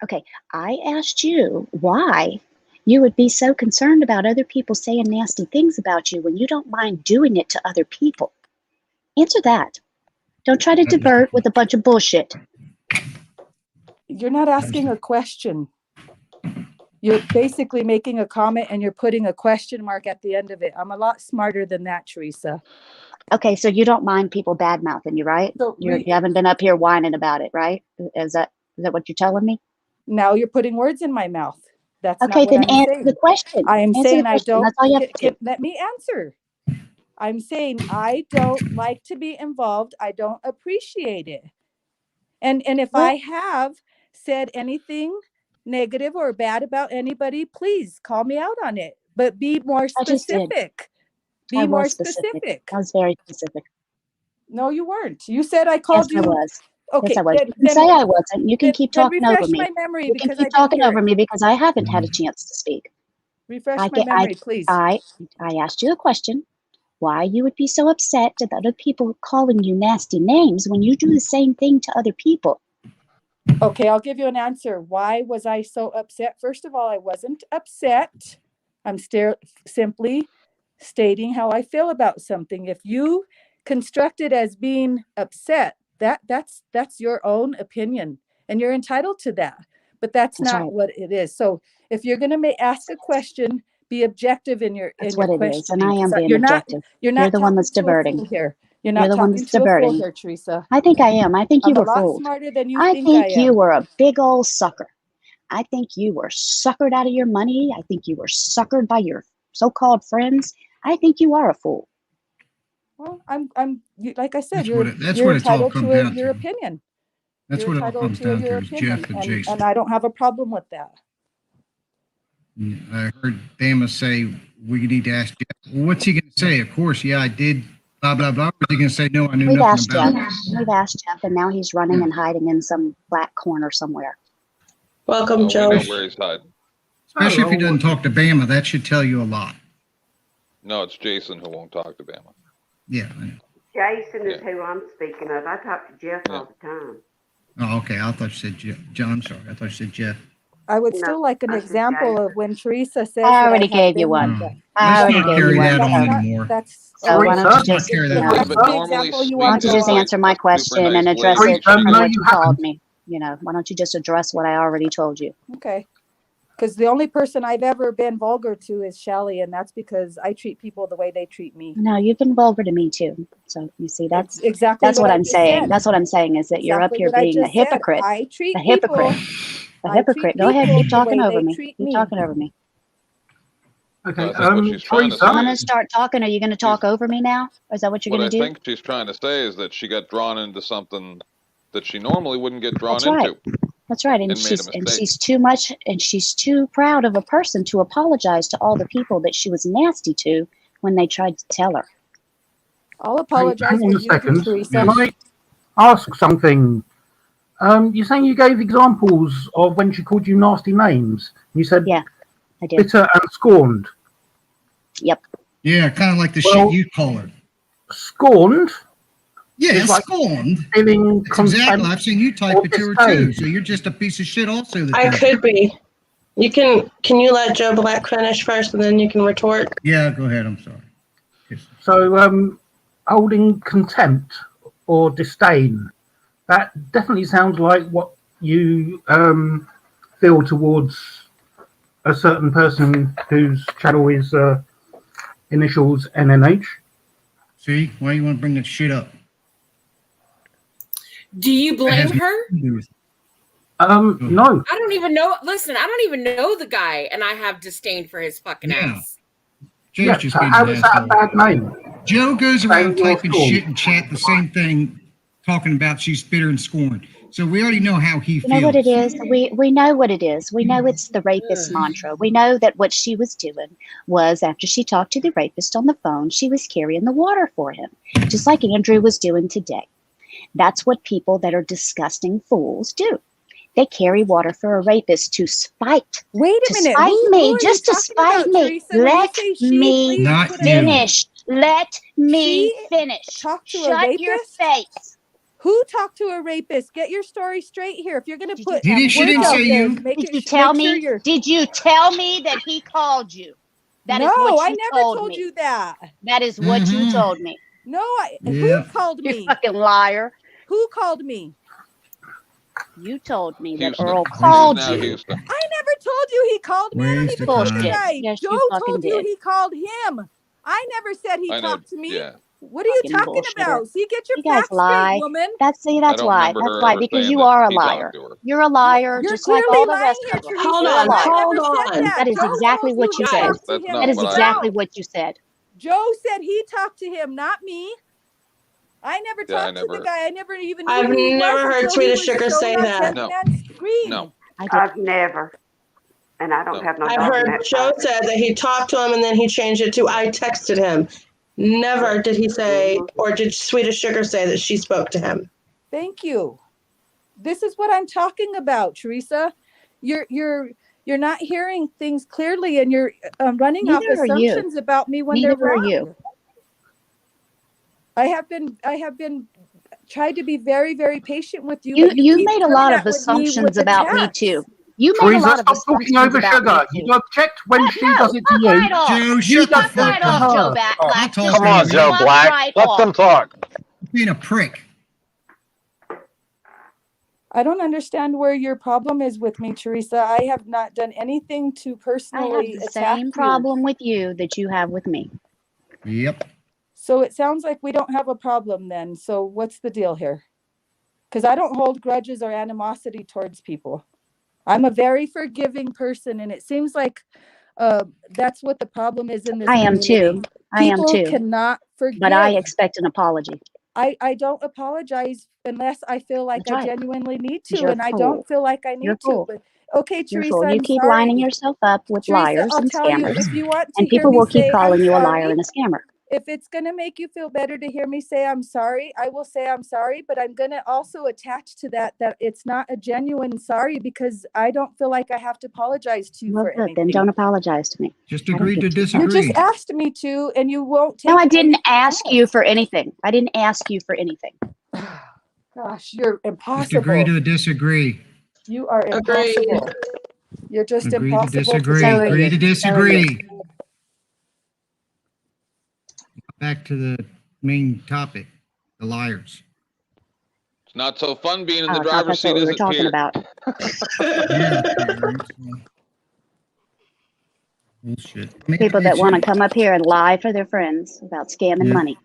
Okay, I asked you why you would be so concerned about other people saying nasty things about you when you don't mind doing it to other people. Answer that. Don't try to divert with a bunch of bullshit. You're not asking a question. You're basically making a comment and you're putting a question mark at the end of it. I'm a lot smarter than that, Teresa. Okay, so you don't mind people bad mouthing you, right? So You haven't been up here whining about it, right? Is that what you're telling me? Now you're putting words in my mouth. That's okay. not what Then I'm answer saying. the question. I am Answer saying the I question. don't. That's all you have to do. Let me answer. I'm saying I don't like to be involved. I don't appreciate it. And if I have said anything negative or bad about anybody, please call me out on it. But be more specific. Be more specific. I was very specific. No, you weren't. You said I called you. Yes, I was. Okay, yes, I was. You can say I wasn't. You can keep talking over me. my memory You can because keep I didn't talking hear over it. me because I haven't had a chance to speak. Refresh my memory, please. I asked you a question. Why you would be so upset at other people calling you nasty names when you do the same thing to other people? Okay, I'll give you an answer. Why was I so upset? First of all, I wasn't upset. I'm simply stating how I feel about something. If you construct it as being upset, that's your own opinion, and you're entitled to that. But that's not right. what it is. So if you're going to ask a question, be objective in your That's in your what it questioning. is, and I am being You're objective. You're not the one that's talking to a diverting. fool here. You're not You're the one talking that's to a fool diverting. here, Teresa. I think I am. I think you I'm a were lot fooled. smarter than you I think I think you am. were a big old sucker. I think you were suckered out of your money. I think you were suckered by your so-called friends. I think you are a fool. Well, like I said, That's you're what it's all entitled comes to down your to. opinion. That's You're what it all entitled comes to down your to is opinion, Jeff and Jason. and I don't have a problem with that. I heard Bama say we need to ask Jeff. Well, what's he going to say? Of course, yeah, I did. Blah blah blah. Or is he going to say no? I knew We've nothing asked about Jeff. it. We've asked Jeff, and now he's running and hiding in some black corner somewhere. Welcome, We Joe. know where he's hiding. Especially if he doesn't talk to Bama, that should tell you a lot. No, it's Jason who won't talk to Bama. Yeah. I know. Jason is who I'm speaking of. I talk to Jeff all the time. Oh, okay. I thought you said Jeff. John, I'm sorry. I thought you said Jeff. I would No, still like an I said example Jason. of when Teresa says I that already have gave you been- one. Let's I already not gave carry you that one. on That's anymore. That's So why don't you Let's not just, carry you that know, on. that's But the normally example you Sweet why want don't to you is just go on. answer my a super question and nice address lady. it for no, what you you told me? You know, why don't you just address what I already told you? Okay. Because the only person I've ever been vulgar to is Shelly, and that's because I treat people the way they treat me. No, you've been vulgar to me too. So you see, that's exactly what I I'm just saying. said. That's what I'm saying is that you're up Exactly here what I being a just said. hypocrite. I treat A hypocrite. people. A hypocrite. Go ahead, keep talking over me. Treat Keep me. talking over me. Okay, I think what she's trying to Teresa. I'm say gonna is, start talking. Are you gonna talk over me now? Or is that what you're what gonna I do? think she's trying to say is that she got drawn into something that she normally wouldn't get drawn That's right. into. That's right. And And made a she's mistake. too much and she's too proud of a person to apologize to all the people that she was nasty to when they tried to tell her. I'll apologize Hang on when a you do, second. Teresa. Can I ask something? You're saying you gave examples of when she called you nasty names. You said Yeah, I did. bitter and scorned. Yep. Yeah, kind of like the Well, shit you call her. Scorned? Yeah, is like scorned. feeling That's exactly. contempt I've seen you type or it to her disdain. too. So you're just a piece of shit also. I could be. You can you let Joe Black finish first and then you can retort? Yeah, go ahead. I'm sorry. So, holding contempt or disdain, that definitely sounds like what you feel towards a certain person whose channel is initials NNH. See, why you want to bring that shit up? Do you blame her? No. I don't even know. Listen, I don't even know the guy, and I have disdain for his fucking ass. Joe's Yeah, just so being how an is that a asshole. bad name? Joe goes around Saying you're typing scorned. shit in chat the same thing, talking about she's bitter and scorned. So we already know how he You feels. know what it is? We know what it is. We know it's the rapist mantra. We know that what she was doing was after she talked to the rapist on the phone, she was carrying the water for him, just like Andrew was doing today. That's what people that are disgusting fools do. They carry water for a rapist to spite. Wait a to minute. spite Who me, are just you to talking spite about, me. Teresa? When you Let say she, me please Not put a- you. finish. Let me She finish. talked to a Shut your rapist? face. Who talked to a rapist? Get your story straight here. If you're going to put She didn't words out say there, you. make Did it you tell make sure me? you're. Did you tell me that he called you? That is No, what I you never told told me. you that. That is what you Mhm. told me. No, Yeah. who called You me? fucking liar. Who called me? You told me that Houston. Earl He's called now you. Houston. I never told you he called me. I don't Waste even of know the Bullshit. guy. Yes, Joe you fucking told you did. he called him. I never said he I know. talked to me. Yeah. What are you Fucking talking bullshitter. about? See, get your You guys facts lie. straight, woman. That's I that's don't why. remember That's her why ever because saying you that are a he liar. talked to her. You're a liar, You're just like clearly all the lying rest here, of them. Teresa. Hold You're a on, I liar. hold never said on. that. That is Joe exactly told what you he said. talked to That's him not That is what I exactly said. what you said. Joe said he talked to him, not me. I never Yeah, I talked to the never. guy. I never even knew I've who he never was heard until he Swedish was Sugar shown say on that. 10 No. Man's screen. No. I did. I've never, and I don't No. have no I've dog in heard that Joe fight. said that he talked to him and then he changed it to I texted him. Never did he say, or did Swedish Sugar say that she spoke to him. Thank you. This is what I'm talking about, Teresa. You're not hearing things clearly, and you're running off Neither are you. assumptions about me when Neither they're are wrong. you. I have been tried to be very, very patient with you, You but you you keep made a coming lot at of with me assumptions with about me attacks. too. You made a Teresa, lot of stop talking assumptions over about Sugar. me You too. object when What? she No, does it to fuck you. right off. Joe, You shut the don't Fuck do it right fuck to off, up. Joe her. Black. I'll Black. talk Just Come on, to Joe you. fuck Black. right Let off. them talk. Being a prick. I don't understand where your problem is with me, Teresa. I have not done anything to I have personally the attack same you. problem with you that you have with me. Yep. So it sounds like we don't have a problem then. So what's the deal here? Because I don't hold grudges or animosity towards people. I'm a very forgiving person, and it seems like that's what the problem is in this I am community. too. I am People too. cannot forgive. But I expect an apology. I don't apologize unless I feel like That's I right. genuinely need 'Cause to, you're and I full. don't feel like I You're need to. full. But okay, You're Teresa, full. You I'm keep sorry. lining yourself up with Teresa, liars I'll and tell you, scammers. if you want to And hear people me will keep say calling I'm you a liar sorry, and a scammer. if it's going to make you feel better to hear me say I'm sorry, I will say I'm sorry, but I'm going to also attach to that it's not a genuine sorry, because I don't feel like I have to apologize to you Well, for good. anything. Then don't apologize to me. Just I don't agree get to to. You disagree. just asked me to, and you won't take No, I didn't anything ask else. you for anything. I didn't ask you for anything. Gosh, you're Just agree impossible. to disagree. You are Agreed. impossible. You're just Agree to impossible to disagree. So are Agree you. to So are you. disagree. Back to the main topic, the liars. It's not so fun being in the Oh, I thought driver's that's what seat, we is were it, talking Peter? about. Yeah, Peter, it's, bullshit. I mean, People that it's want to come up here and lie for their friends about scamming yeah, money.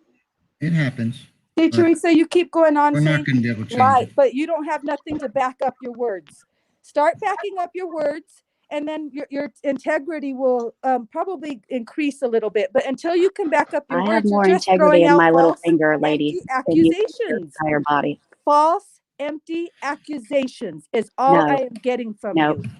it happens. See, But Teresa, you keep going on we're saying not going to be able to change lie, it. but you don't have nothing to back up your words. Start backing up your words, and then your integrity will probably increase a little bit. But until you can back up your I have words, you're more just integrity throwing in out my little false, finger, lady, empty than you can in your accusations. entire body. False, empty accusations is all No, I am getting from nope, you.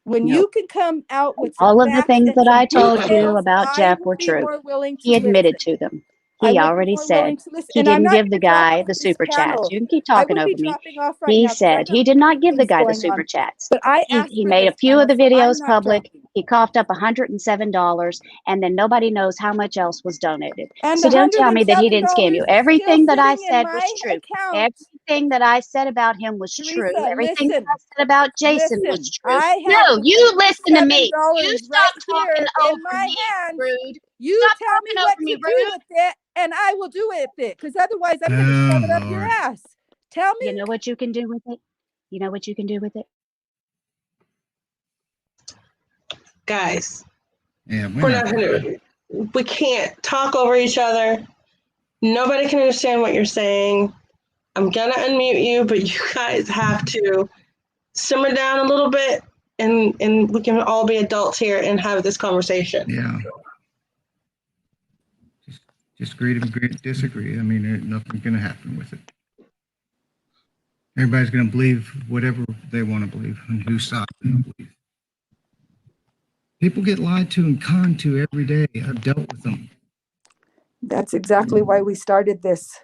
When nope. you can come out with some All of the facts things and that some I told you details, about I Jeff will were be true. more willing to He admitted listen. to them. I He will be already more willing said to listen. he And I'm didn't not give the even dropping guy off the this super chats. panel. You can keep I talking would over be me. dropping off right He now because I said got he did other not give the things guy the going super on. chats. But I He asked for made a this few of panel, the so I'm videos not public. dropping. He coughed up $107, and then nobody knows how much else was donated. And So the don't tell me that he didn't scam $107 you. is still Everything that I sitting in said was my true. account. Everything that I said about him was true. Teresa, Everything that listen. I said about Jason was Listen, true. I have No, the you listen to me. You $107 stop right talking here over in my me, hands. rude. You Stop tell me talking what over me, to do rude. with it, and I will do with it. Because otherwise, I'm going to Oh, shove it up your Lord. ass. Tell me. You know what you can do with it? You know what you can do with it? Guys, Yeah, we're not gonna. We can't talk over each other. Nobody can understand what you're saying. I'm gonna unmute you, but you guys have to simmer down a little bit, and we can all be adults here and have this conversation. Yeah. Just agree to agree, disagree. I mean, nothing's going to happen with it. Everybody's going to believe whatever they want to believe and whose side they believe. People get lied to and conned to every day. I've dealt with them. That's exactly why we started this.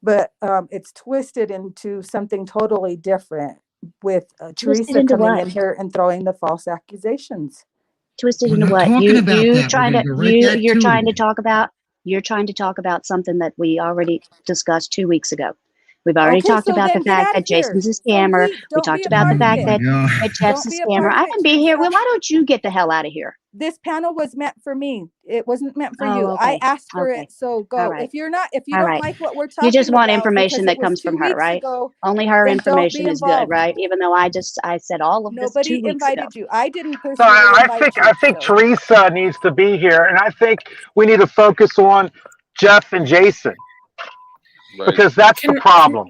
But it's twisted into something totally different with Teresa into coming what? in here and throwing the false accusations. Twisted We're into not what? talking about that. We're Trying gonna to go right back you're to trying to it. talk about something that we already discussed 2 weeks ago. We've already Okay, talked so about the then get fact out that of here. Jason's a So scammer. We don't be talked a about the part of fact it. that Jeff's a Don't be a scammer. part of I it, can be here. Teresa. Well, why don't you get the hell out of here? This panel was meant for me. It wasn't meant for Oh, you. I okay. asked for Okay. it, so All go. right. If you All don't right. like what we're You talking just want about information because that it was comes 2 from her, weeks right? ago, Only her then don't information be is good, involved. right? Even though I said all of this 2 Nobody weeks ago. invited you. I didn't So personally invite you. I think So Teresa needs to be here, and I think we need to focus on Jeff and Jason Right. because that's the problem.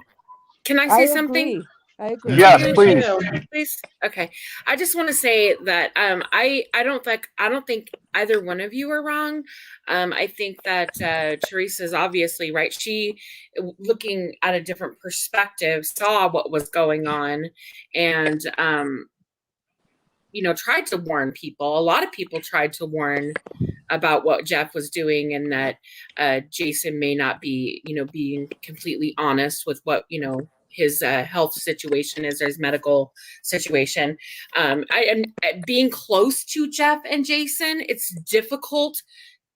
Can I say something? I agree. Yes, You please. too, please. Okay. I just want to say that I don't think either one of you are wrong. I think that Teresa's obviously right. She, looking at a different perspective, saw what was going on and tried to warn people. A lot of people tried to warn about what Jeff was doing and that Jason may not be, being completely honest with what, his health situation is or his medical situation. And being close to Jeff and Jason, it's difficult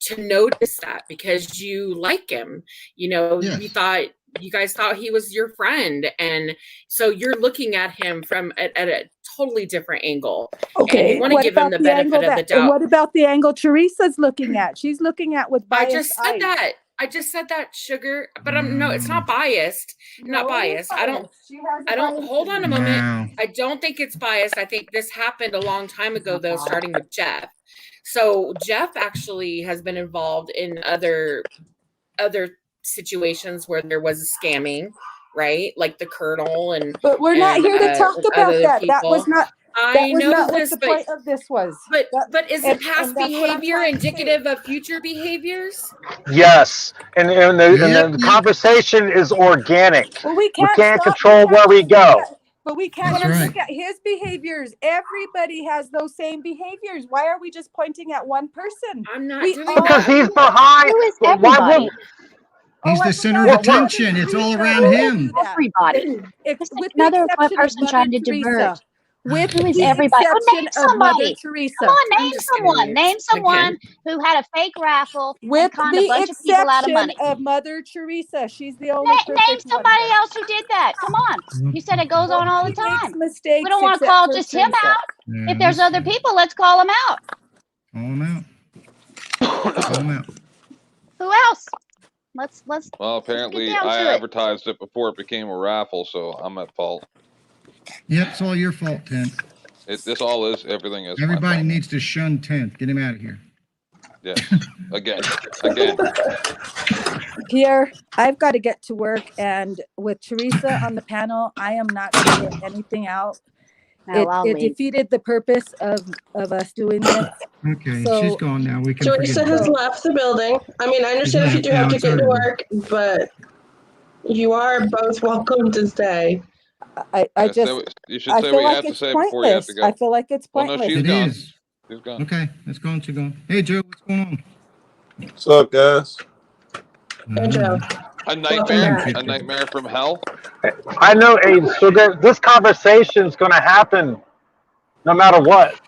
to notice that because you like him. Yes. You guys thought he was your friend, and so you're looking at him from at a totally different angle. okay, and you want to give him the benefit of the doubt. What about the angle Teresa's looking at? She's looking at with biased I just said eyes. that. I just said that, Sugar. But no, it's not biased. Not No, it is biased. I don't. biased. She has a I don't. bias Hold in on a it. moment. No. I don't think it's biased. I think this happened a long time ago, though, starting with Jeff. So Jeff actually has been involved in other other situations where there was scamming, right? Like the Colonel and. But we're not here to talk about other that. That people. was not. I That was know not this, what the but point of this was. but is and- the past and that's what I'm behavior trying to say. indicative of future behaviors? Yes, and the conversation is organic. Well, we We can't can't stop- control where we go. But we can't That's just right. look at his behaviors. Everybody has those same behaviors. Why are we just pointing at one person? I'm not We doing all- Because he's behind. Who is Why everybody? would He's the center of attention. It's all around him. Everybody. With Just like the another exception of person Mother trying to Teresa. divert. With Who is the everybody? Oh, exception name of Mother somebody. Teresa. Come on, I'm name just someone. gonna Name use someone again. who had a fake raffle With and conned a the bunch of people out of exception money. of Mother Teresa. She's the only Name perfect one. somebody else who did that. Come on. You said it goes on all the She makes time. mistakes We don't want to except call for just him Teresa. out. Yeah, If there's other people, let's call them out. Call him out. Call him out. Who else? Let's Well, apparently down I to it. advertised it before it became a raffle, so I'm at fault. Yep, it's all your fault, Tent. This all is, everything is my Everybody fault. needs to shun Tent. Get him out of here. Yes, again. Pierre, I've got to get to work, and with Teresa on the panel, I am not going to get anything out. No, I'll It leave. defeated the purpose of us doing this. Okay, So- she's gone now. We can Teresa forget has about it. left the building. I mean, I understand if you do Yeah, have to it's get to over. work, but you are both welcome to stay. I Yeah, just, you should I say feel what you like have to it's say before you have pointless. to go. I feel like it's Well, no, pointless. she's It gone. is. She's gone. Okay, it's gone. She's gone. Hey, Joe, what's going on? What's up, guys? Hey, Joe. A nightmare? back. A nightmare from hell? I know, so this conversation's going to happen no matter what.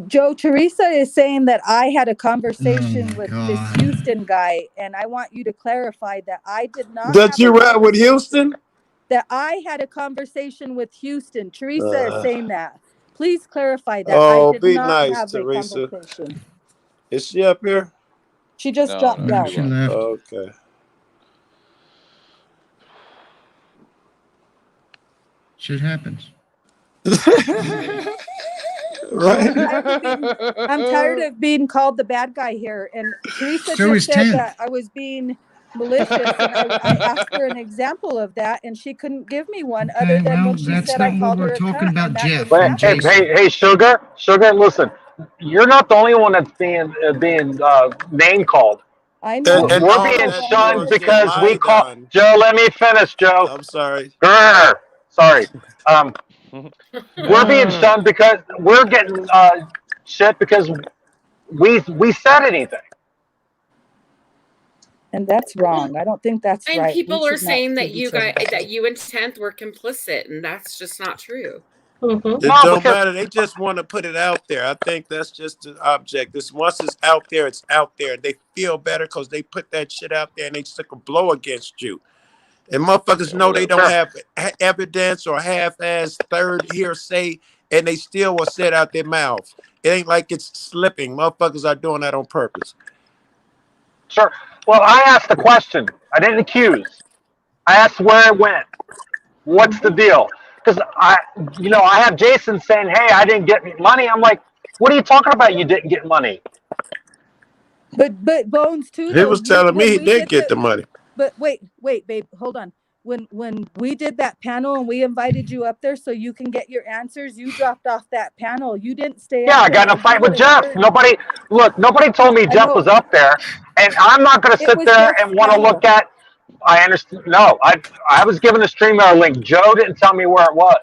Joe, Teresa is saying that I had a conversation Oh, with God. this Houston guy, and I want you to clarify that I did not. That have you a ride with Houston? That I had a conversation with Houston. Teresa is Uh. saying that. Please clarify that. Oh, I did be not nice, have Teresa. a conversation. Is she up here? She just No, dropped no, down. She left. Okay. Shit happens. Right? I'm tired of being called the bad guy here. And Teresa So is just said Tim. that I was being malicious, and I asked her an example of that, and she couldn't give me one other Okay, than well, when she that's said not I what called her we're a talking cunt, about, and that Jeff. didn't But and happen. Jason. hey, Sugar, listen. You're not the only one that's being name called. I know. And We're all being that shunned bullshit because we lied call on. Joe. Let me finish, Joe. I'm sorry. Grr. Sorry. We're being shunned because we're getting shit because we said anything. And that's wrong. I don't think that's And right. people We are should not saying that treat you each other guys, that that way. you and Tenth were complicit, and that's just not true. Mm-hmm. It No, don't because- matter. They just want to put it out there. I think that's just the object. This once it's out there, it's out there. They feel better because they put that shit out there and they took a blow against you. And motherfuckers know they don't have evidence or half-ass third hearsay, and they still will say it out their mouth. It ain't like it's slipping. Motherfuckers are doing that on purpose. Sure. Well, I asked the question. I didn't accuse. I asked where it went. What's the deal? Because I have Jason saying, "Hey, I didn't get money." I'm like, "What are you talking about? You didn't get money?" But Bones too. He though, was you- telling me when he we did get the money. But wait, babe, hold on. When we did that panel and we invited you up there so you can get your answers, you dropped off that panel. You didn't stay. Yeah, up I got in there. a fight You with would've Jeff. heard- Nobody told me Jeff know. was up there, and I'm not going to It sit was there Jeff's and want to panel. look at. I understand. No, I was given a StreamYard link. Joe didn't tell me where it was.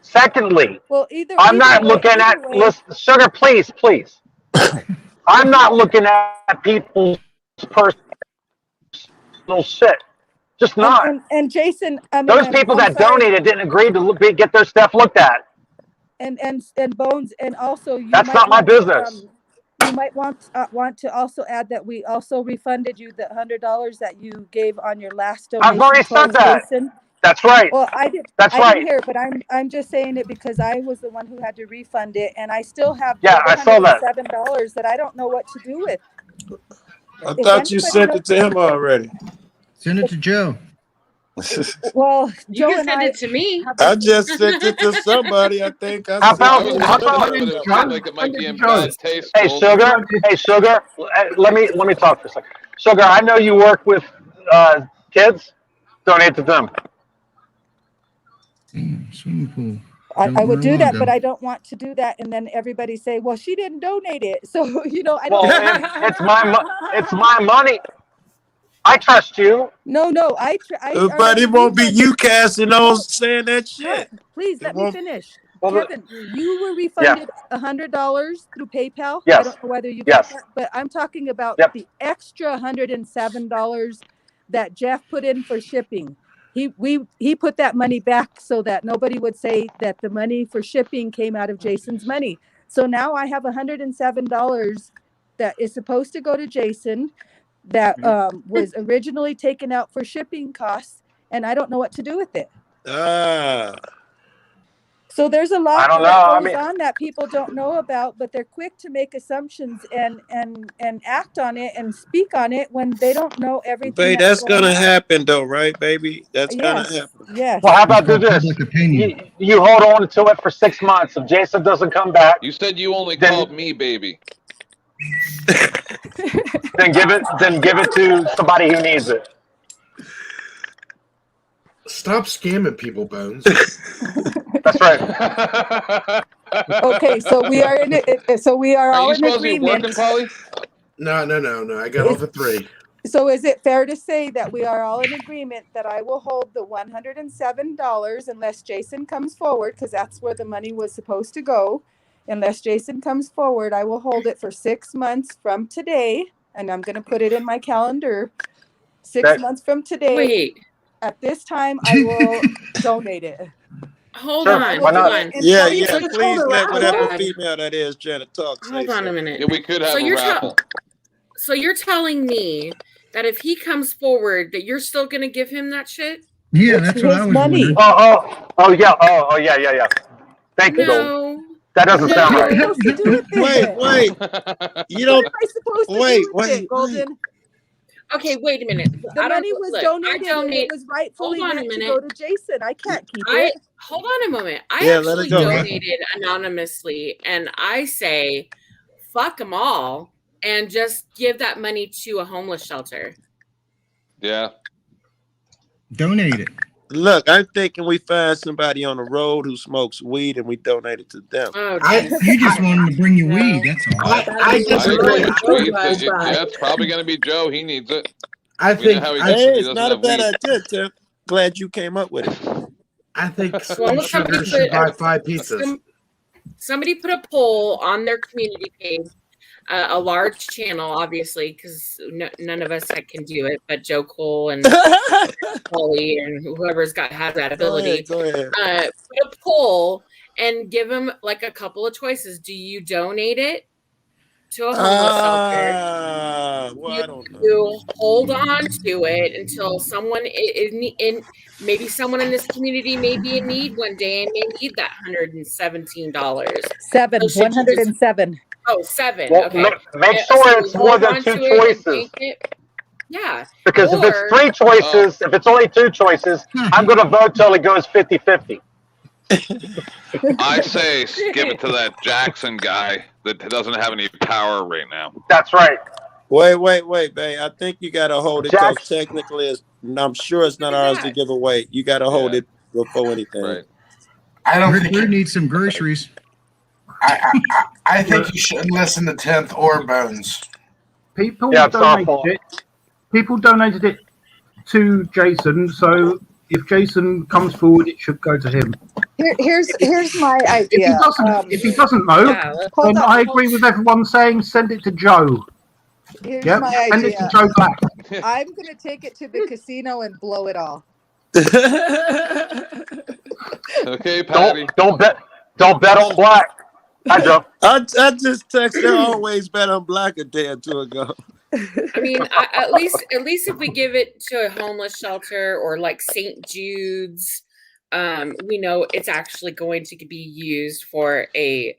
Secondly, Well, either I'm not way- looking either at. way- Listen, Sugar, please. I'm not looking at people's personal shit. Just not. And Jason, I mean, Those people I'm that sorry. donated didn't agree to get their stuff looked at. And Bones, and also you. That's might not my want to, business. you might want to also add that we also refunded you the $100 that you gave on your last donation. I've already said towards that. Jason. That's right. Well, I did. That's I right. didn't hear it, but I'm just saying it because I was the one who had to refund it, and I still have Yeah, I saw that. $7 that I don't know what to do with. I If thought you anybody sent knows- it to him already. Send it to Joe. Well, You Joe can and send I. it to me. I just sent it to somebody. I think. How about- I was how gonna about- say, but it seems like it might be in bad taste. Hey, Golden. Sugar. Let me talk for a second. Sugar, I know you work with kids. Donate to them. Swimming pool. I would do that, but I don't want to do that, and then everybody say, "Well, she didn't donate it." So I don't. Well, it's my money. I trust you. No, But it won't be you casting those saying that shit. Please let me won't- finish. Well, Kevin, you were refunded $100 through PayPal. I Yes. don't know whether you Yes. got that, but I'm talking about Yep. the extra $107 that Jeff put in for shipping. He put that money back so that nobody would say that the money for shipping came out of Jason's money. So now I have $107 that is supposed to go to Jason that was originally taken out for shipping costs, and I don't know what to do with it. So there's a lot that goes on that people don't know about, but they're quick to make assumptions and act on it and speak on it when they don't know everything. Babe, that's gonna happen though, right, baby? That's gonna happen. Yes. Well, how about this? You hold on to it for 6 months. If Jason doesn't come back, You said you only called me baby. then give it to somebody who needs it. Stop scamming people, Bones. That's right. Okay, so we are in it. So we are all you in supposed to be agreement. working, Polly? No. I got off at 3. So is it fair to say that we are all in agreement that I will hold the $107 unless Jason comes forward, because that's where the money was supposed to go. Unless Jason comes forward, I will hold it for 6 months from today, and I'm going to put it in my calendar. 6 months from today. Wait. At this time, I will donate it. Hold on. Yeah, Please please let whatever hold on. female that is trying to talk. Hold on a minute. Yeah, we could have a raffle. So you're telling me that if he comes forward, that you're still gonna give him that shit? Yeah, that's what I was wondering. Oh yeah. Thank you. No. That doesn't sound right. Wait. You don't. What am I supposed to do Wait, with it, Golden? Okay, wait a minute. The money was donated and it was rightfully Hold on a meant to minute. go to Jason. I can't keep it. Hold on a moment. I Yeah, let it actually go. donated anonymously, and I say, fuck them all, and just give that money to a homeless shelter. Yeah. Donate it. Look, I'm thinking we find somebody on the road who smokes weed and we donate it to them. Oh, You just want him to bring you weed. That's all. I disagree. Yeah, it's probably going to be Joe. He needs it. I We know think how he I- gets it. He Hey, it's doesn't not a have bad weed. idea, Tim. Glad you came up with it. I think Well, Sugar should buy 5 pizzas. Somebody put a poll on their community page, a large channel, obviously, because none of us can do it, but Joe Cole and Polly and whoever's has that ability. Go ahead. Put a poll and give them like a couple of choices. Do you donate it to a homeless shelter? Well, I don't know. You hold on to it until someone in maybe someone in this community may be in need one day and may need that $117. 107. Oh, 7. Well, Okay. make So sure you it's more hold than on 2 to it and choices. bank it. Yeah. Because if it's 3 choices, if it's only 2 choices, I'm going to vote till it goes 50-50. I say give it to that Jackson guy that doesn't have any power right now. That's right. Wait, babe. I think you got to hold it because Jack- technically, I'm sure it's not ours to give away. You got to hold it before anything. Right. I don't Rick think Rude needs some groceries. I think you shouldn't listen to 10th or Bones. People Yeah, it's donated awful. it. People donated it to Jason, so if Jason comes forward, it should go to him. Here's my If idea. if he doesn't know, Hold then on, I agree with everyone saying send it to Joe. Here's Yep, my send it to idea. Joe Black. I'm gonna take it to the casino and blow it all. Okay, Patty. Don't bet on black. Hi, Joe. I just texted her always bet on black a day or two ago. I mean, at least if we give it to a homeless shelter or like St. Jude's, we know it's actually going to be used for a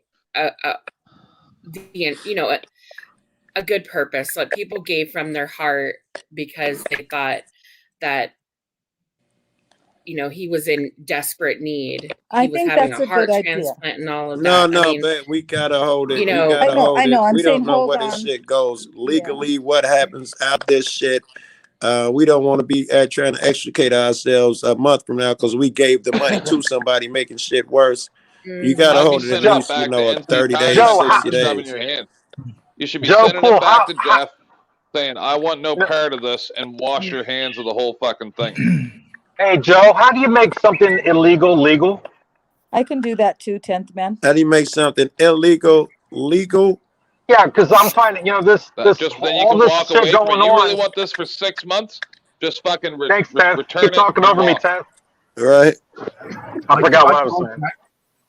good purpose. Like people gave from their heart because they thought that he was in desperate need. I He was think having that's a a heart good idea. transplant and all of No, that. I mean, but we gotta hold it. you We know, gotta hold I it. know. I'm We saying don't know hold where on. this shit goes legally. What happens out this shit? We don't want to be trying to extricate ourselves a month from now because we gave the money to somebody making shit worse. You gotta I'd be hold it at sending it least, back to 30 NC days, Joe, 60 shoving days. your hand. You should be Joe, sending cool. it back to Jeff, saying, "I want no part of this," and wash your hands of the whole fucking thing. Hey, Joe, how do you make something illegal legal? I can do that too, 10th man. How do you make something illegal legal? Yeah, because I'm finding, this Just then you all can this walk shit away from going it. You really on. want this for 6 months? Just fucking Thanks, Ted. return Keep it talking and over me, walk. Ted. Right? I forgot what I was saying.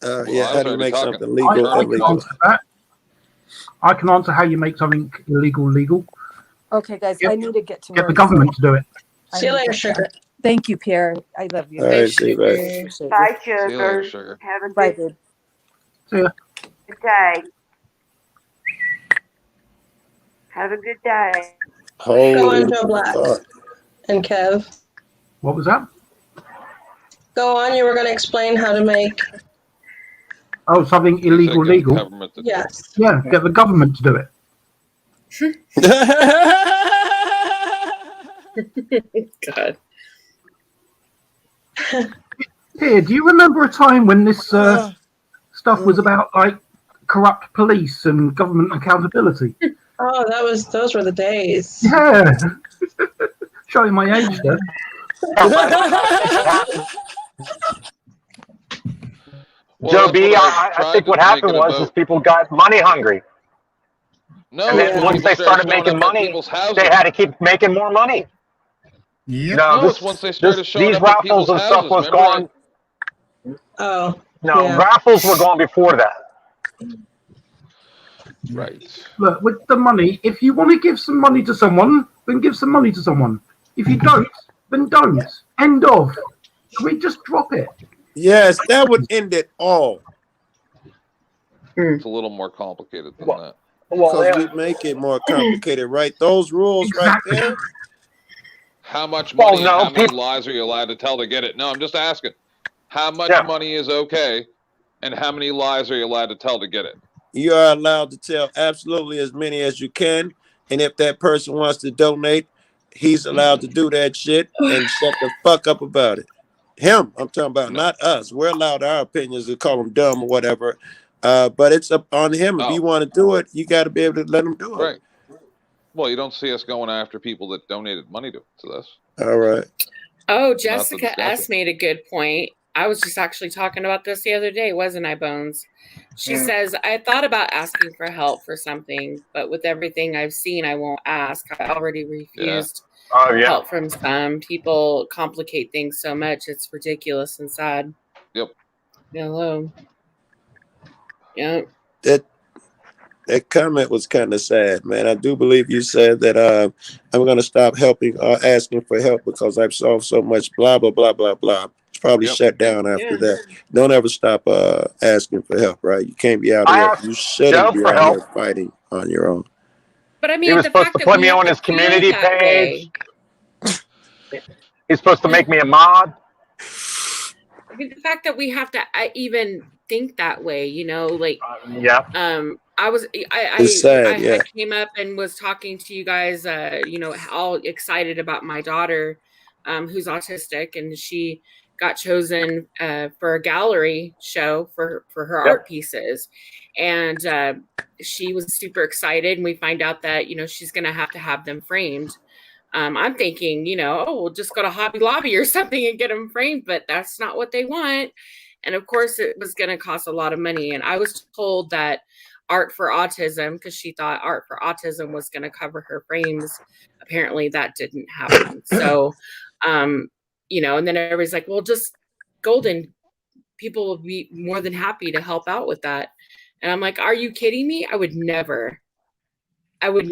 Yeah, I how was do you already make talking. something legal I can illegal? answer that. I can answer how you make something illegal legal. Okay, guys, I need to get to Get work. the government to do it. I See you need later, to- sugar. Thank you, Pierre. I love you. All right, see you, babe. Appreciate you. Bye, See you later, sugar. sugar. Have a Bye, good, dude. See ya. good day. Have a good day. Go Holy on, Joe Black fuck. and Kev. What was that? Go on. You were going to explain how to make. Oh, something illegal legal. Government to do it. Yes. Yeah, get the government to do it. God. Here, do you remember a time when this stuff was about like corrupt police and government accountability? Oh, those were the days. Yeah. Showing my age there. Well, Joe that's B, what I tried think to what make happened it was about. people got money hungry. No, And then when once people they started showing making up at money, people's houses. they had to keep making more money. Yep. No, it's once they started showing these up at raffles people's and stuff houses. was Remember gone. Oh. No, yeah. raffles were gone before that. Right. Look, with the money, if you want to give some money to someone, then give some money to someone. If you don't, then don't. End of. Can we just drop it? Yes, that would end it all. It's a little more complicated than that. Because we make it more complicated, right? Those rules right there. How much money and how many lies are you allowed to tell to get it? No, I'm just asking. How much money is okay, and how many lies are you allowed to tell to get it? You are allowed to tell absolutely as many as you can. And if that person wants to donate, he's allowed to do that shit and shut the fuck up about it. Him, I'm talking about, not us. We're allowed our opinions to call him dumb or whatever. But it's up on him. If you want to do it, you got to be able to let him do it. Right. Well, you don't see us going after people that donated money to this. All right. Oh, Not Jessica discussing. S. made a good point. I was just actually talking about this the other day, wasn't I, Bones? She says, I thought about asking for help for something, but with everything I've seen, I won't ask. I already refused help from some. People complicate things so much. It's ridiculous and sad. Yep. Hello. Yep. That comment was kind of sad, man. I do believe you said that I'm going to stop helping or asking for help because I've solved so much blah, blah, blah, blah, blah. It's probably shut down after that. Don't ever stop asking for help, right? You can't be out here. You shouldn't be out here fighting on your own. But I mean, He was the supposed fact to that put we me have on to his feel community that page. way. He's supposed to make me a mod. I mean, the fact that we have to even think that way, like, It's sad, I came up and was talking to you guys, all excited about my daughter, who's autistic, and she got chosen for a gallery show for her art pieces, and she was super excited. And we find out that she's going to have them framed. I'm thinking, we'll just go to Hobby Lobby or something and get them framed, but that's not what they want. And of course, it was going to cost a lot of money. And I was told that Art for Autism, because she thought Art for Autism was going to cover her frames. Apparently, that didn't happen. So, and then everybody's like, well, just Golden, people will be more than happy to help out with that. And I'm like, are you kidding me? I wouldn't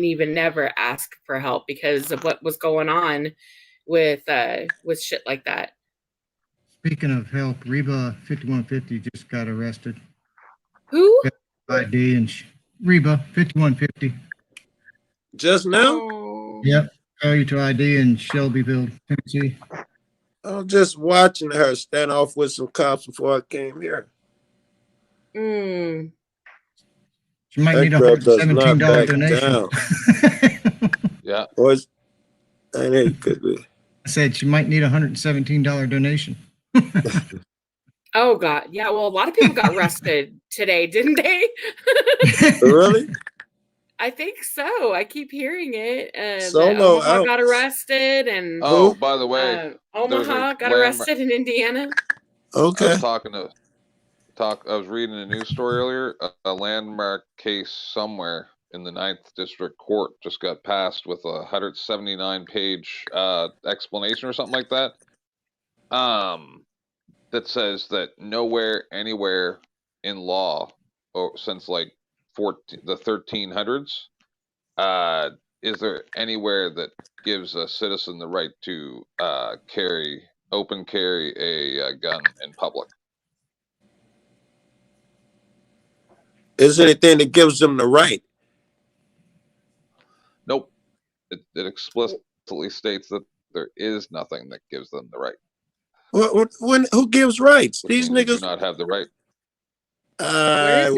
even never ask for help because of what was going on with shit like that. Speaking of help, Reba 5150 just got arrested. Who? ID and Reba 5150. Just now? Yep. Failure to ID in Shelbyville, Tennessee. I'm just watching her stand off with some cops before I came here. Mm. She might That need a girl does not $117 back donation. down. Yeah. Boys, I know you could be. I said she might need a $117 donation. Oh God, yeah. Well, a lot of people got arrested today, didn't they? Really? I think so. I keep hearing it. That Solo Omaha out. got arrested, and Oh, by the way, there's Omaha a got arrested in Indiana. I Okay. was I was reading a news story earlier. A landmark case somewhere in the 9th District Court just got passed with a 179-page explanation or something like that. That says that nowhere, anywhere in law, or since like the 1300s, is there anywhere that gives a citizen the right to open carry a gun in public? Is there anything that gives them the right? Nope. It explicitly states that there is nothing that gives them the right. Who gives rights? Which These means they niggas. do not have the right. I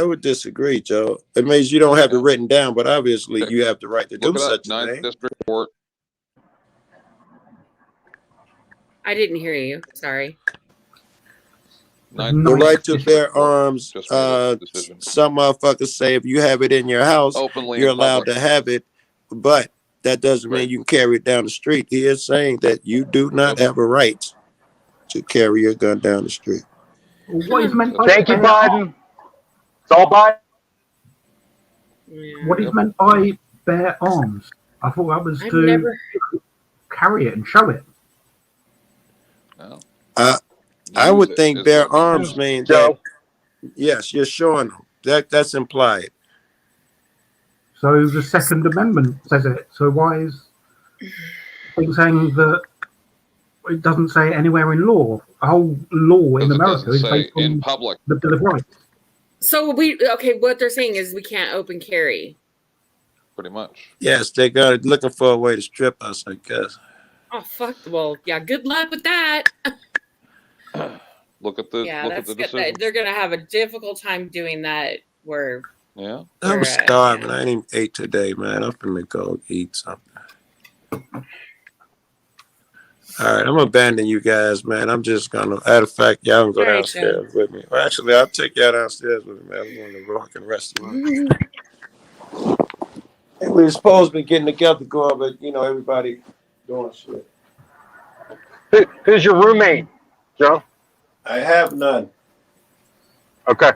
would disagree, Joe. It means you don't have it written down, but obviously you have the right to Look do it up. such a 9th thing. District Court. I didn't hear you. Sorry. The right to bear arms. Some motherfuckers say if you have it in your house, Openly you're in allowed public. to have it, but that doesn't mean you can carry it down the street. He is saying that you do not have a right to carry your gun down the street. What is meant by Thank you, bear Biden. It's all Biden. What is meant by bear arms? I thought that was to carry it and show it. I would think bear arms mean that, yes, you're showing them. That's implied. So the Second Amendment says it. So why is it saying that it doesn't say anywhere in law? A whole law in America is based on in public. the Bill of Rights. So what they're saying is we can't open carry. Pretty much. Yes, they got looking for a way to strip us, I guess. Oh fuck! Well, yeah. Good luck with that. Look at the decision. They're gonna have a difficult time doing that. Yeah. I'm starving. I ain't even ate today, man. I'm finna go eat something. All right, I'm abandoning you guys, man. I'm just gonna. Matter of fact, y'all can go All right, downstairs with me. Well, actually, I'll take y'all downstairs with me, man. I'm going to Rock restaurant. And we were supposed to be getting together, going, but everybody doing shit. Who's your roommate, Joe? I have none. Okay.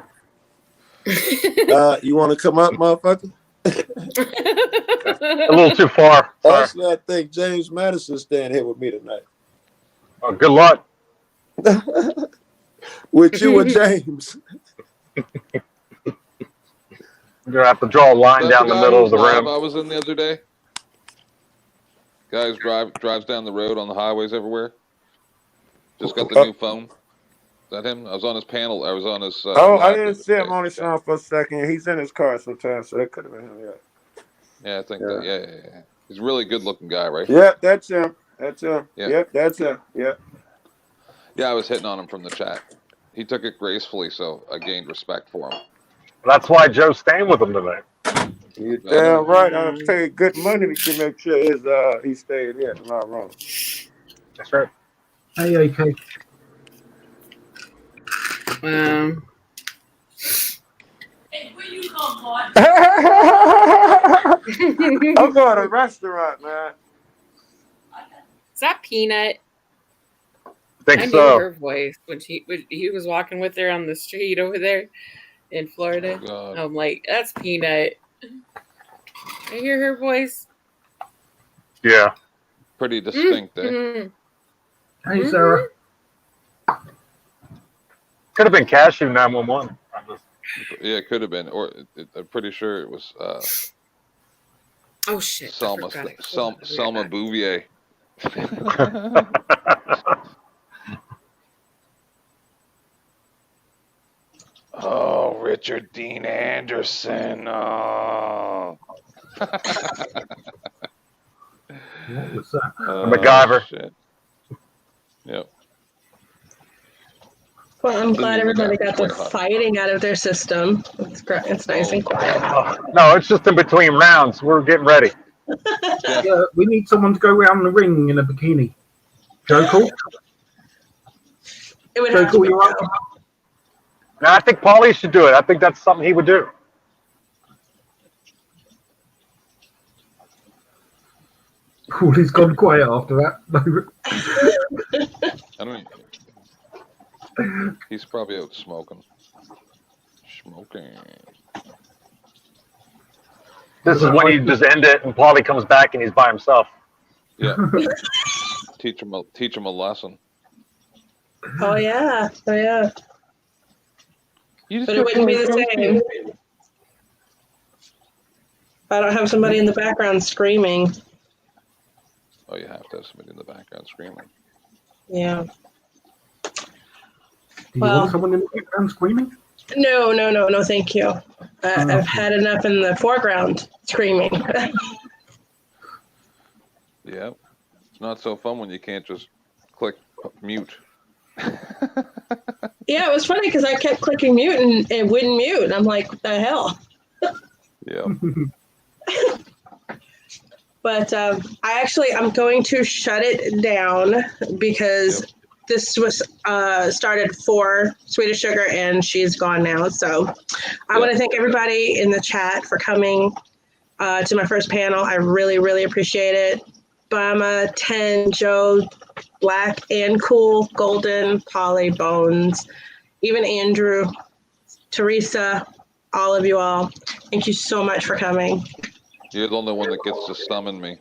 You want to come up, motherfucker? A little too far. Sorry. Actually, I think James Madison's staying here with me tonight. Oh, good luck. With you and James. You're gonna have to draw a line down the middle of the room. I was in the other day. Guys drives down the road on the highways everywhere. Just got the new phone. Is that him? I was on his panel. I was on his. I didn't see him on his phone for a second. He's in his car sometimes, so that could have been him. Yeah, I think that. Yeah. He's a really good-looking guy, right? Yeah, that's him. That's him. Yeah. Yep, that's him. Yeah. Yeah, I was hitting on him from the chat. He took it gracefully, so I gained respect for him. That's why Joe's staying with him tonight. You're damn right. I'm paying good money to make sure he stayed here. I'm not wrong. That's right. Hey, AK. I'm going to a restaurant, man. Is that Peanut? Think I knew so. her voice when he was walking with her on the street over there in Florida. God. I'm like, that's Peanut. I hear her voice. Yeah. Pretty distinct, eh? Mm-hmm. Hey, Sarah. Could have been Cashew 911. Yeah, it could have been, or I'm pretty sure it was. Oh shit! Selma Bouvier. Oh, Richard Dean Anderson. Oh. What was that? MacGyver. Shit. Yep. Well, I'm glad Didn't even everybody know. got the Quite hot. fighting out of their system. It's great. It's nice and quiet. No, it's just in between rounds. We're getting ready. Yeah, we need someone to go around the ring in a bikini. Joe Cool? It would Joe have to Cool, be you're up. No, I think Paulie should do it. I think that's something he would do. Cooley's gone quiet after that. I don't. He's probably out smoking. Smoking. This is when you just end it and Paulie comes back and he's by himself. Yeah. teach him a lesson. Oh yeah. Oh yeah. You But it wouldn't be the same if I don't have somebody in the background screaming. Oh, you have to have somebody in the background screaming. Yeah. Do you Well- want someone in the background screaming? No, thank you. I've had enough in the foreground screaming. Yeah. It's not so fun when you can't just click mute. Yeah, it was funny because I kept clicking mute and it wouldn't mute. And I'm like, what the hell? Yeah. But I'm going to shut it down because this was started for Swedish Sugar and she's gone now. So I want to thank everybody in the chat for coming to my first panel. I really, really appreciate it. Bama, 10, Joe, Black and Cool, Golden, Polly, Bones, even Andrew, Teresa, all of you all. Thank you so much for coming. You're the only one that gets to summon me.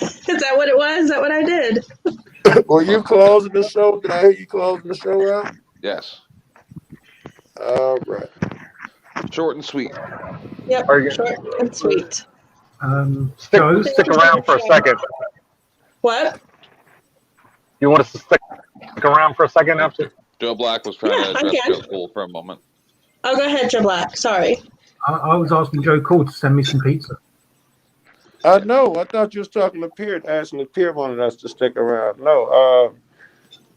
Is that what it was? Is that what I did? Were you closing the show? Did I hear you closing the show out? Yes. All right. Short and sweet. Yep. Short and sweet. Stick around for a second. What? You want us to stick around for a second after? Joe Black was trying to Yeah, I address can. Joe Cool for a moment. Oh, go ahead, Joe Black. Sorry. I was asking Joe Cool to send me some pizza. I know. I thought you was talking to Pierre, asking if Pierre wanted us to stick around. No,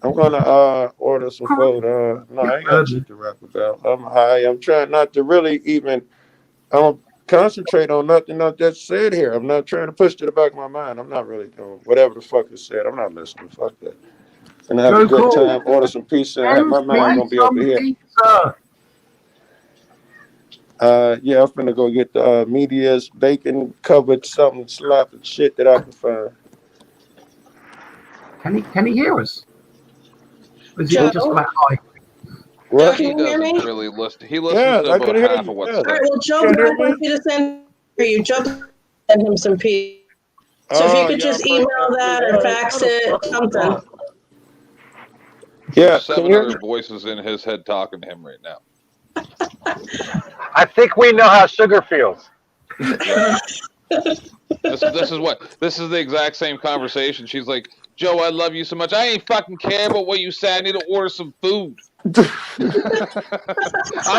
I'm gonna order some food. No, I ain't got shit to rap about. I'm high. I'm trying not to really even. I don't concentrate on nothing that's said here. I'm not trying to push to the back of my mind. I'm not really doing whatever the fuck is said. I'm not listening. Fuck that. And have a good time. Order some pizza. And have my mind gonna be over here. Pizza. Yeah, I'm finna go get the media's bacon covered something slapping shit that I can find. Can he hear us? Or is he Joe? just like hi? What? Can you hear me? Doesn't really listen. He listens Yeah, to I about can hear half you. of what's Yeah. All said. right. Well, Joe Can you hear Black wants me? you to send for you. Joe Black send him some pizza. So if you could just email that or fax it, something. Yeah, There's can 7 you hear other voices in his head talking to him right now. I think we know how Sugar feels. This is the exact same conversation. She's like, Joe, I love you so much. I ain't fucking care about what you say. I need to order some food. I'm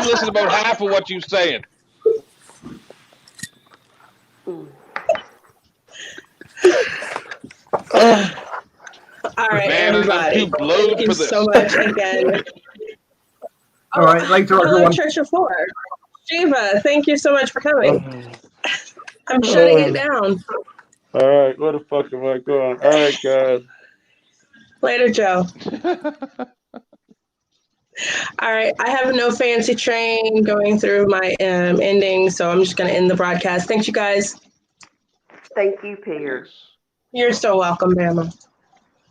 listening about half of what you're saying. All right, Man, I'm everybody. too blowed Thank you for this. so much again. All right, later Hello, everyone. Church of Four. Shiva, thank you so much for coming. I'm shutting it down. All right, where the fuck am I going? All right, guys. Later, Joe. All right, I have no fancy train going through my ending, so I'm just going to end the broadcast. Thanks, you guys. Thank you, Pierre. You're so welcome, Bama.